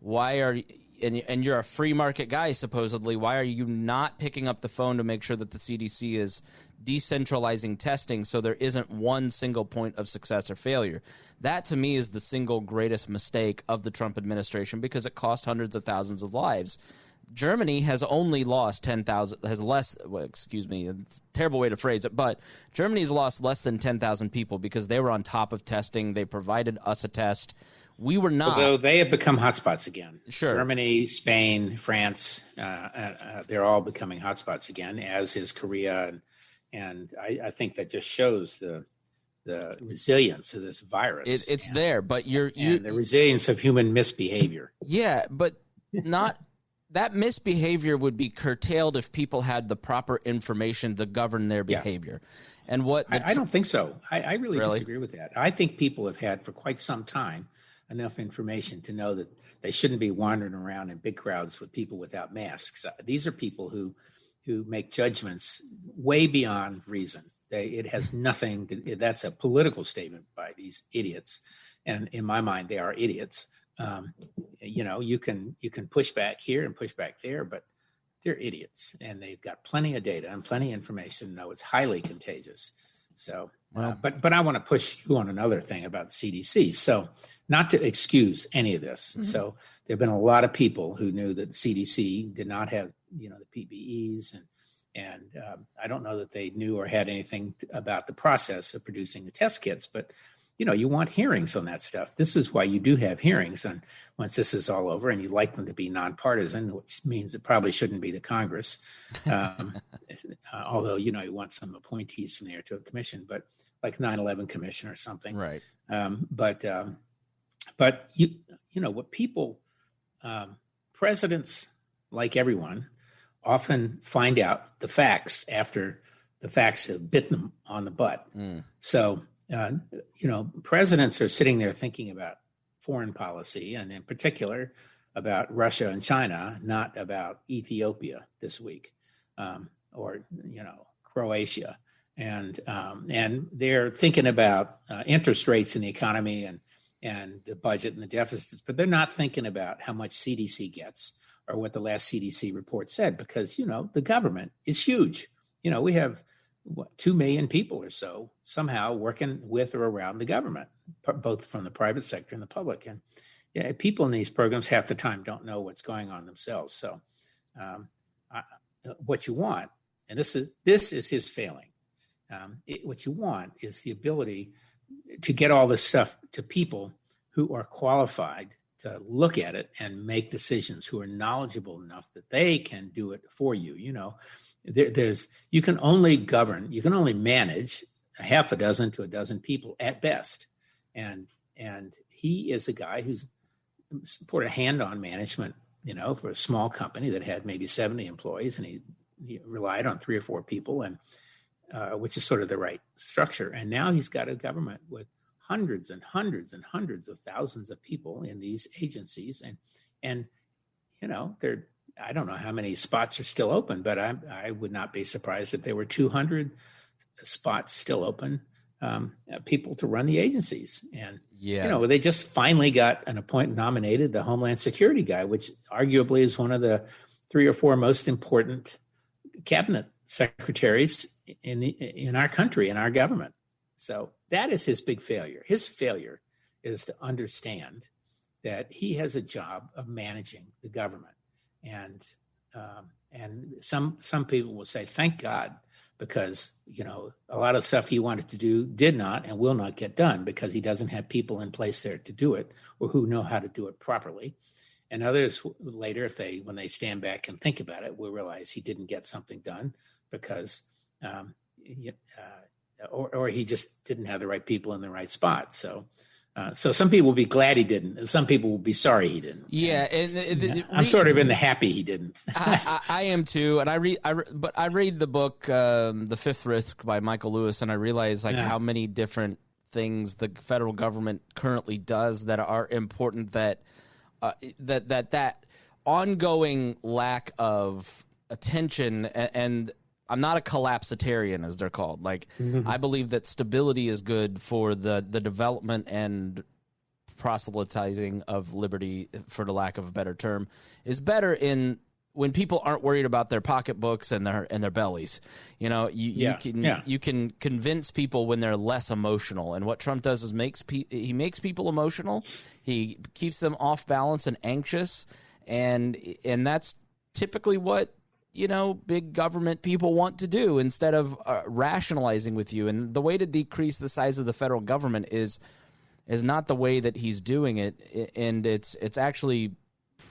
why are and you're a free market guy, supposedly, why are you not picking up the phone to make sure that the CDC is decentralizing testing so there isn't one single point of success or failure? That, to me, is the single greatest mistake of the Trump administration because it cost hundreds of thousands of lives. Germany has only lost 10,000, it's a terrible way to phrase it, but Germany has lost less than 10,000 people because they were on top of testing. They provided us a test. We were not. Although they have become hotspots again. Sure. Germany, Spain, France, they're all becoming hotspots again, as is Korea. And I think that just shows the resilience of this virus. It's there, but and the resilience of human misbehavior. Yeah, but not that misbehavior would be curtailed if people had the proper information to govern their behavior. And what I don't think so. I really disagree with that. I think people have had for quite some time enough information to know that they shouldn't be wandering around in big crowds with people without masks. These are people who make judgments way beyond reason. It has nothing. That's a political statement by these idiots, and in my mind, they are idiots. You can push back here and push back there, but they're idiots, and they've got plenty of data and plenty of information to know it's highly contagious. So, but I want to push you on another thing about CDC. So, not to excuse any of this. Mm-hmm. So, there have been a lot of people who knew that CDC did not have, the PPEs, and I don't know that they knew or had anything about the process of producing the test kits. But you want hearings on that stuff. This is why you do have hearings. And once this is all over, and you like them to be nonpartisan, which means it probably shouldn't be the Congress. Although, you want some appointees from there to a commission, but like 9/11 commission or something. Right. But what people, presidents, like everyone, often find out the facts after the facts have bit them on the butt. So, presidents are sitting there thinking about foreign policy, and in particular about Russia and China, not about Ethiopia this week, or Croatia, and they're thinking about interest rates in the economy and the budget and the deficits, but they're not thinking about how much CDC gets or what the last CDC report said, because the government is huge. We have 2 million people or so somehow working with or around the government, both from the private sector and the public. And people in these programs half the time don't know what's going on themselves. So what you want, and this is his failing, what you want is the ability to get all this stuff to people who are qualified to look at it and make decisions, who are knowledgeable enough that they can do it for you. You can only govern, you can only manage a half a dozen to a dozen people at best. And he is a guy who's put a hand on management, for a small company that had maybe 70 employees, and he relied on 3 or 4 people, and which is sort of the right structure. And now he's got a government with hundreds and hundreds and hundreds of thousands of people in these agencies. And I don't know how many spots are still open, but I would not be surprised if there were 200 spots still open, people to run the agencies. And, they just finally got an nominated the Homeland Security guy, which arguably is one of the 3 or 4 most important cabinet secretaries in our country, in our government. So that is his big failure. His failure is to understand that he has a job of managing the government. And some people will say, thank God, because, a lot of stuff he wanted to do did not and will not get done because he doesn't have people in place there to do it or who know how to do it properly. And others later, when they stand back and think about it, will realize he didn't get something done because, or he just didn't have the right people in the right spot. So some people will be glad he didn't, and some people will be sorry he didn't. Yeah, I'm sort of in the happy he didn't. I am too, and I read the book The Fifth Risk by Michael Lewis, and I realize how many different things the federal government currently does that are important. That ongoing lack of attention and I'm not a collapsitarian, as they're called. I believe that stability is good for the development and proselytizing of liberty, for the lack of a better term, is better when people aren't worried about their pocketbooks and their bellies. You can convince people when they're less emotional. And what Trump does is he makes people emotional. He keeps them off balance and anxious, and that's typically what big government people want to do instead of rationalizing with you. And the way to decrease the size of the federal government is not the way that he's doing it, and it's actually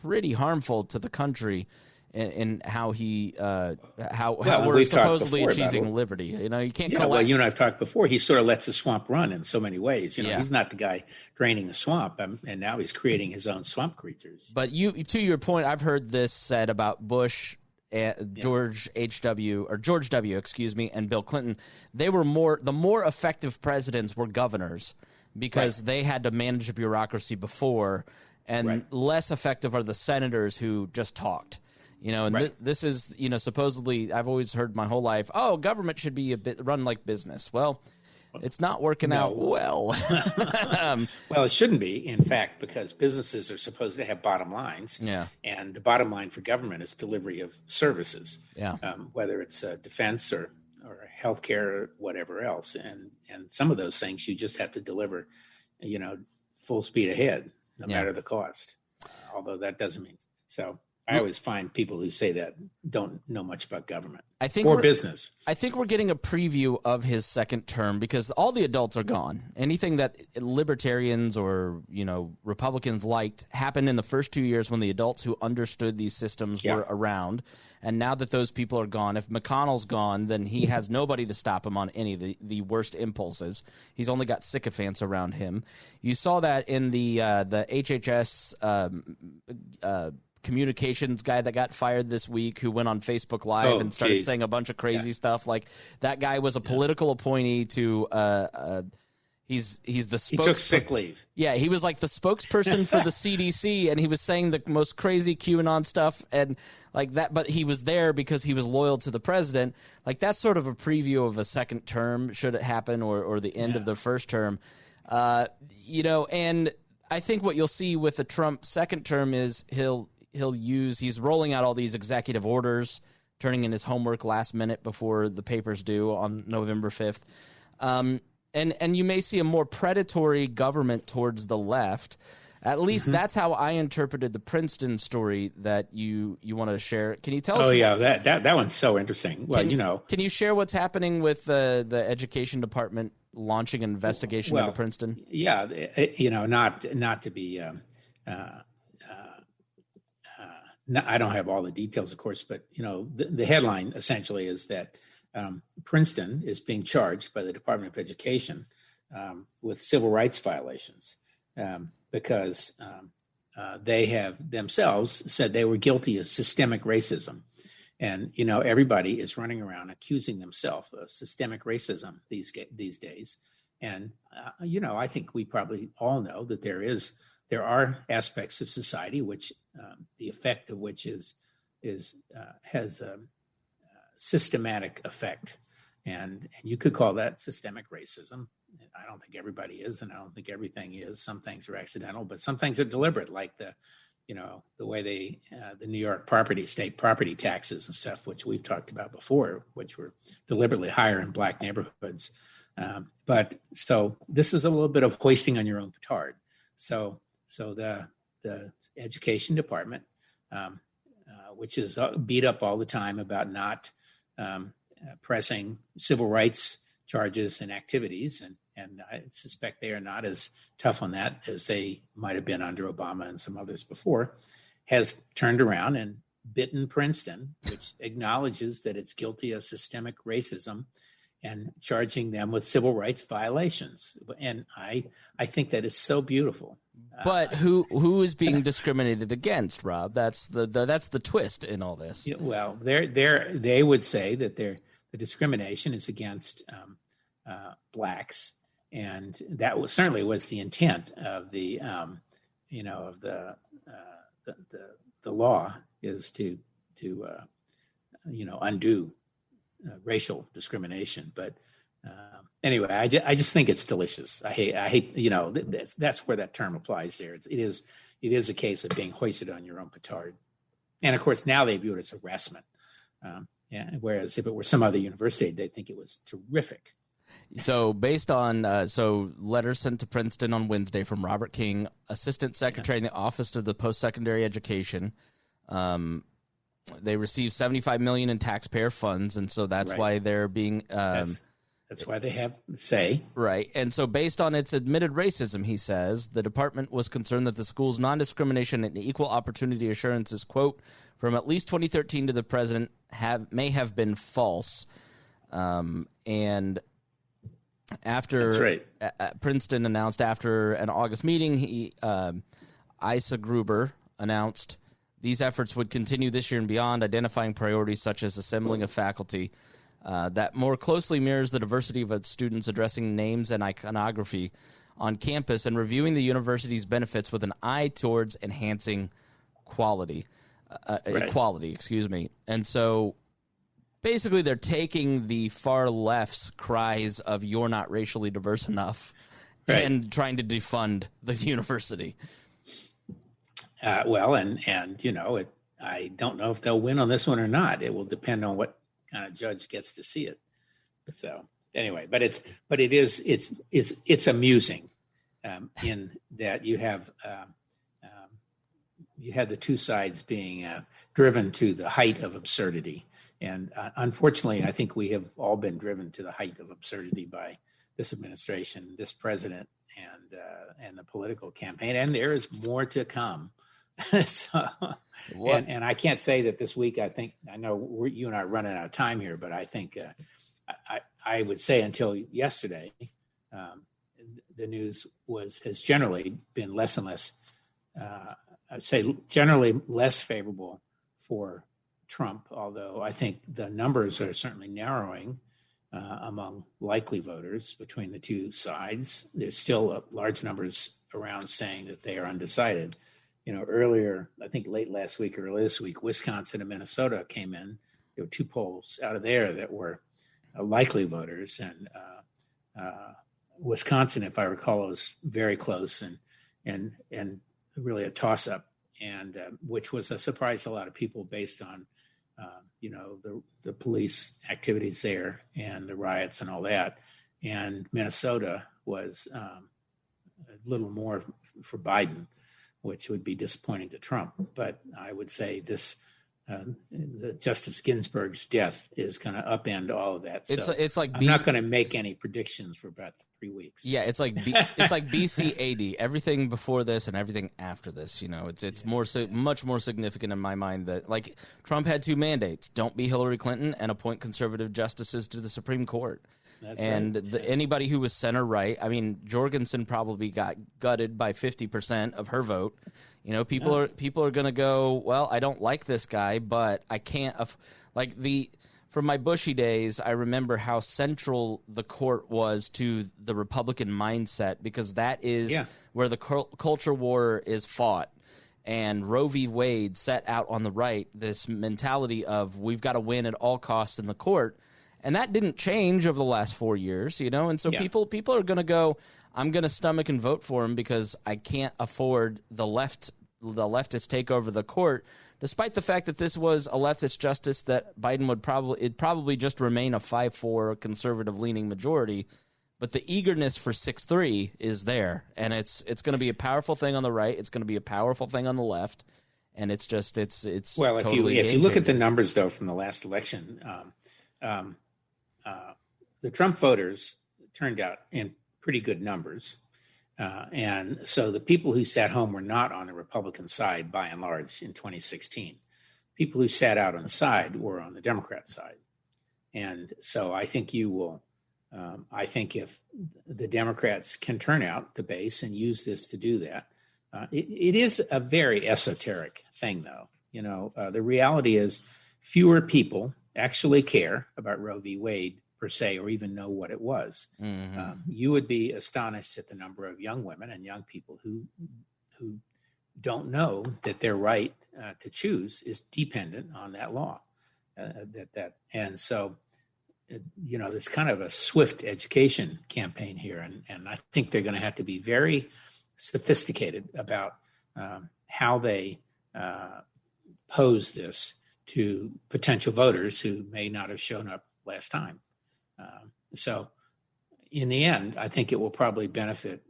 pretty harmful to the country in how we're supposedly achieving liberty. You can't. Well, you and I've talked before. He sort of lets the swamp run in so many ways. He's not the guy draining the swamp, and now he's creating his own swamp creatures. But to your point, I've heard this said about Bush, George W., and Bill Clinton. They were the more effective presidents were governors because they had to manage a bureaucracy before, and less effective are the senators who just talked. This is, supposedly I've always heard my whole life, government should be run like business. Well, it's not working out well. Well, it shouldn't be, in fact, because businesses are supposed to have bottom lines. Yeah. And the bottom line for government is delivery of services, whether it's defense or healthcare or whatever else. And some of those things you just have to deliver, full speed ahead, no matter the cost. Although that doesn't mean so. I always find people who say that don't know much about government or business. I think we're getting a preview of his second term because all the adults are gone. Anything that libertarians or, Republicans liked happened in the first 2 years when the adults who understood these systems were around. And now that those people are gone, if McConnell's gone, then he has nobody to stop him on any of the worst impulses. He's only got sycophants around him. You saw that in the HHS communications guy that got fired this week who went on Facebook Live and started saying a bunch of crazy stuff. Like that guy was a political appointee to he's the he took sick leave. Yeah, he was like the spokesperson for the CDC, and he was saying the most crazy QAnon stuff and like that, but he was there because he was loyal to the president. Like that's sort of a preview of a second term should it happen or the end of the first term. And I think what you'll see with the Trump second term is he's rolling out all these executive orders, turning in his homework last minute before the papers due on November 5th. And you may see a more predatory government towards the left. At least that's how I interpreted the Princeton story that you want to share. Can you tell us? Oh, yeah, that one's so interesting. Well, Can you share what's happening with the education department launching an investigation into Princeton? Yeah, not to be I don't have all the details, of course, but the headline essentially is that Princeton is being charged by the Department of Education with civil rights violations because they have themselves said they were guilty of systemic racism. And, everybody is running around accusing themselves of systemic racism these days. And, I think we probably all know that there are aspects of society which the effect of which has a systematic effect. And you could call that systemic racism. I don't think everybody is, and I don't think everything is. Some things are accidental, but some things are deliberate, like the way the New York state property taxes and stuff, which we've talked about before, which were deliberately higher in black neighborhoods. But so this is a little bit of hoisting on your own petard. So the education department, which is beat up all the time about not pressing civil rights charges and activities, and I suspect they are not as tough on that as they might have been under Obama and some others before, has turned around and bitten Princeton, which acknowledges that it's guilty of systemic racism, and charging them with civil rights violations. And I think that is so beautiful. But who is being discriminated against, Rob? That's the twist in all this. Well, they would say that the discrimination is against blacks, and that certainly was the intent of the law, is to undo racial discrimination. But anyway, I just think it's delicious. I hate that's where that term applies there. It is a case of being hoisted on your own petard. And of course, now they view it as harassment. Whereas if it were some other university, they'd think it was terrific. So based on letters sent to Princeton on Wednesday from Robert King, Assistant Secretary in the Office of the Post-Secondary Education, they received $75 million in taxpayer funds, and so that's why they're being. That's why they have say. Right. And so based on its admitted racism, he says, the department was concerned that the school's non-discrimination and equal opportunity assurances, quote, from at least 2013 to the present may have been false. And after Princeton announced after an August meeting, Isa Gruber announced these efforts would continue this year and beyond, identifying priorities such as assembling a faculty that more closely mirrors the diversity of its students, addressing names and iconography on campus, and reviewing the university's benefits with an eye towards enhancing equality. And so basically they're taking the far left's cries of "you're not racially diverse enough" and trying to defund the university. I don't know if they'll win on this one or not. It will depend on what kind of judge gets to see it. So anyway, but it's amusing in that you have you had the two sides being driven to the height of absurdity. And unfortunately, I think we have all been driven to the height of absurdity by this administration, this president, and the political campaign. And there is more to come. So, and I can't say that this week. I know you and I are running out of time here, but I think I would say until yesterday, the news has generally been less and less. I'd say generally less favorable for Trump, although I think the numbers are certainly narrowing among likely voters between the two sides. There's still large numbers around saying that they are undecided. Earlier, I think late last week or this week, Wisconsin and Minnesota came in. There were two polls out of there that were likely voters, and Wisconsin, if I recall, was very close and really a toss-up, and which was a surprise to a lot of people based on the police activities there and the riots and all that. And Minnesota was a little more for Biden, which would be disappointing to Trump. But I would say the Justice Ginsburg's death is going to upend all of that. So it's like I'm not going to make any predictions for about 3 weeks. Yeah, it's like BC AD. Everything before this and everything after this. It's much more significant in my mind that like Trump had two mandates: don't be Hillary Clinton and appoint conservative justices to the Supreme Court. That's and right. Anybody who was center right, I mean, Jorgensen probably got gutted by 50% of her vote. People are going to go, well, I don't like this guy, but I can't from my Bushy days, I remember how central the court was to the Republican mindset, because that is where the culture war is fought. And Roe v. Wade set out on the right this mentality of we've got to win at all costs in the court. And that didn't change over the last 4 years, And so people are going to go, I'm going to stomach and vote for him because I can't afford the leftist take over the court, despite the fact that this was a leftist justice that Biden would probably just remain a 5-4 conservative-leaning majority. But the eagerness for 6-3 is there, and it's going to be a powerful thing on the right. It's going to be a powerful thing on the left, and it's well. Totally if you look at the numbers though from the last election. The Trump voters turned out in pretty good numbers. And so the people who sat home were not on the Republican side, by and large, in 2016. People who sat out on the side were on the Democrat side. And so I think I think if the Democrats can turn out the base and use this to do that, it is a very esoteric thing, though. The reality is fewer people actually care about Roe v. Wade per se, or even know what it was. Mm-hmm. You would be astonished at the number of young women and young people who don't know that their right to choose is dependent on that law. And so, there's kind of a swift education campaign here, and I think they're going to have to be very sophisticated about how they pose this to potential voters who may not have shown up last time. So in the end, I think it will probably benefit.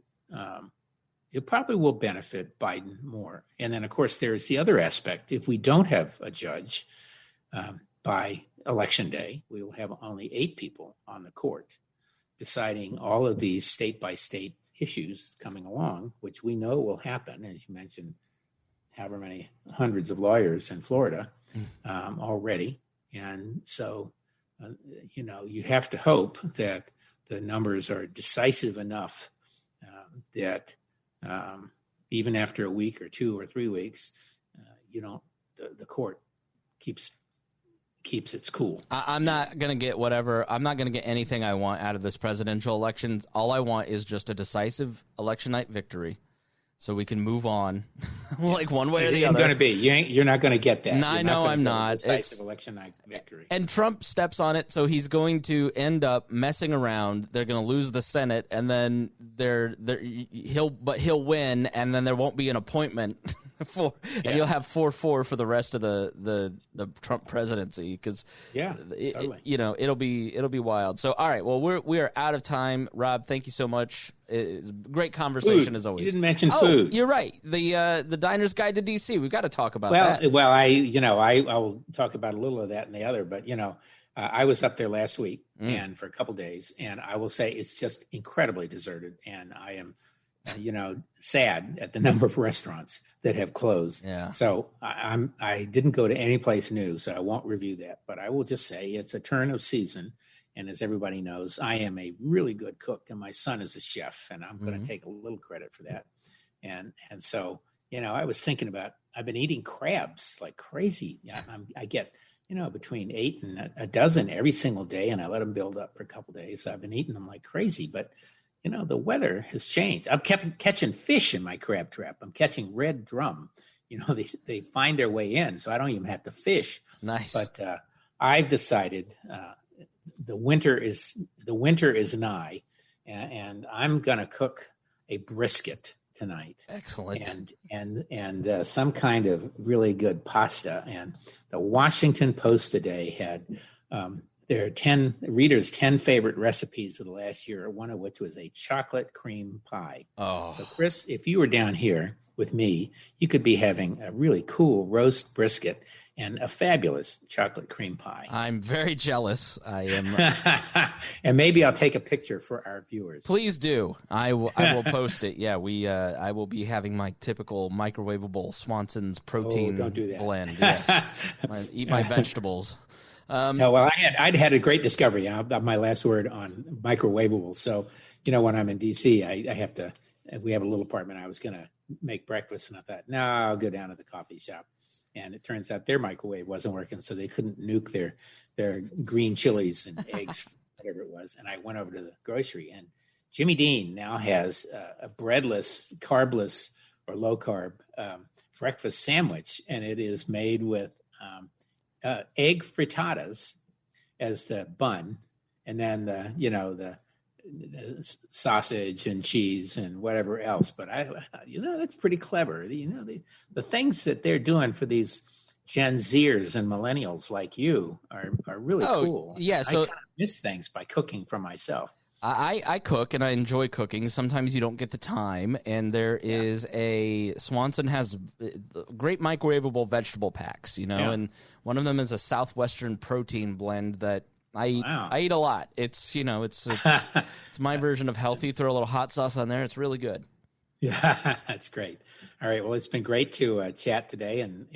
It probably will benefit Biden more. And then, of course, there's the other aspect. If we don't have a judge by Election Day, we will have only 8 people on the court deciding all of these state-by-state issues coming along, which we know will happen, as you mentioned, however many hundreds of lawyers in Florida already. And so, you have to hope that the numbers are decisive enough that even after a week or 2 or 3 weeks, the court keeps its cool. I'm not going to get anything I want out of this presidential election. All I want is just a decisive election night victory, so we can move on, like one way or the other. Going to be. You're not going to get that. No, I know I'm not. Decisive election night victory. And Trump steps on it, so he's going to end up messing around. They're going to lose the Senate, and then he'll win, and then there won't be an appointment And you'll have 4-4 for the rest of the Trump presidency because totally. It'll be wild. So all right, well we are out of time. Rob, thank you so much. Great conversation Food. as always. You didn't mention food. You're right. The Diner's Guide to DC. We've got to talk about that. Well, I will talk about a little of that and the other, but I was up there last week and for a couple of days, and I will say it's just incredibly deserted, and I am sad at the number of restaurants that have closed. Yeah. So I didn't go to any place new, so I won't review that. But I will just say it's a turn of season, and as everybody knows, I am a really good cook, and my son is a chef, and I'm going to take a little credit for that. And so I was thinking about I've been eating crabs like crazy. I get between 8 and a dozen every single day, and I let them build up for a couple of days. I've been eating them like crazy, but the weather has changed. I've kept catching fish in my crab trap. I'm catching red drum. They find their way in, so I don't even have to fish. Nice. But I've decided the winter is nigh, and I'm going to cook a brisket tonight. Excellent. And some kind of really good pasta. And the Washington Post today had their 10 favorite recipes of the last year, one of which was a chocolate cream pie. Oh. So, Chris, if you were down here with me, you could be having a really cool roast brisket and a fabulous chocolate cream pie. I'm very jealous. I am. And maybe I'll take a picture for our viewers. Please do. I will post it. Yeah, I will be having my typical microwavable Swanson's protein don't do that. blend. Yes. Eat my vegetables. No, well, I'd had a great discovery. My last word on microwavable. So, when I'm in DC, we have a little apartment. I was going to make breakfast, and I thought, no, I'll go down to the coffee shop. And it turns out their microwave wasn't working, so they couldn't nuke their green chilies and eggs, whatever it was. And I went over to the grocery, and Jimmy Dean now has a breadless, carbless, or low-carb breakfast sandwich, and it is made with egg frittatas as the bun, and then the sausage and cheese and whatever else. But that's pretty clever. The things that they're doing for these Gen Zers and millennials like you are really cool. Yeah, so I kind of miss things by cooking for myself. I cook and I enjoy cooking. Sometimes you don't get the time, and there is Swanson has great microwavable vegetable packs, and one of them is a Southwestern protein blend that I eat a lot. It's it's my version of healthy. Throw a little hot sauce on there. It's really good. Yeah, that's great. All right. Well, it's been great to chat today, and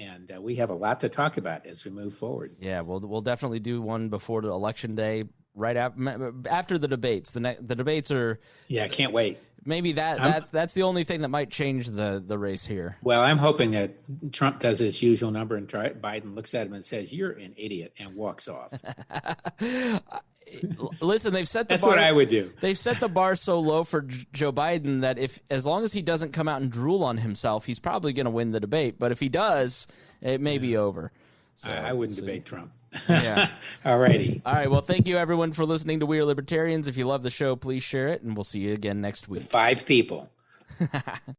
we have a lot to talk about as we move forward. Yeah, we'll definitely do one before the election day. Right after the debates. The debates are. Yeah, I can't wait. Maybe that's the only thing that might change the race here. Well, I'm hoping that Trump does his usual number and Biden looks at him and says, "You're an idiot," and walks off. Listen, they've set the That's bar. What I would do. They've set the bar so low for Joe Biden that as long as he doesn't come out and drool on himself, he's probably going to win the debate. But if he does, it may be over. So, I wouldn't debate Trump. Yeah. All righty. All right. Well, thank you, everyone, for listening to We Are Libertarians. If you love the show, please share it, and we'll see you again next week. 5 people.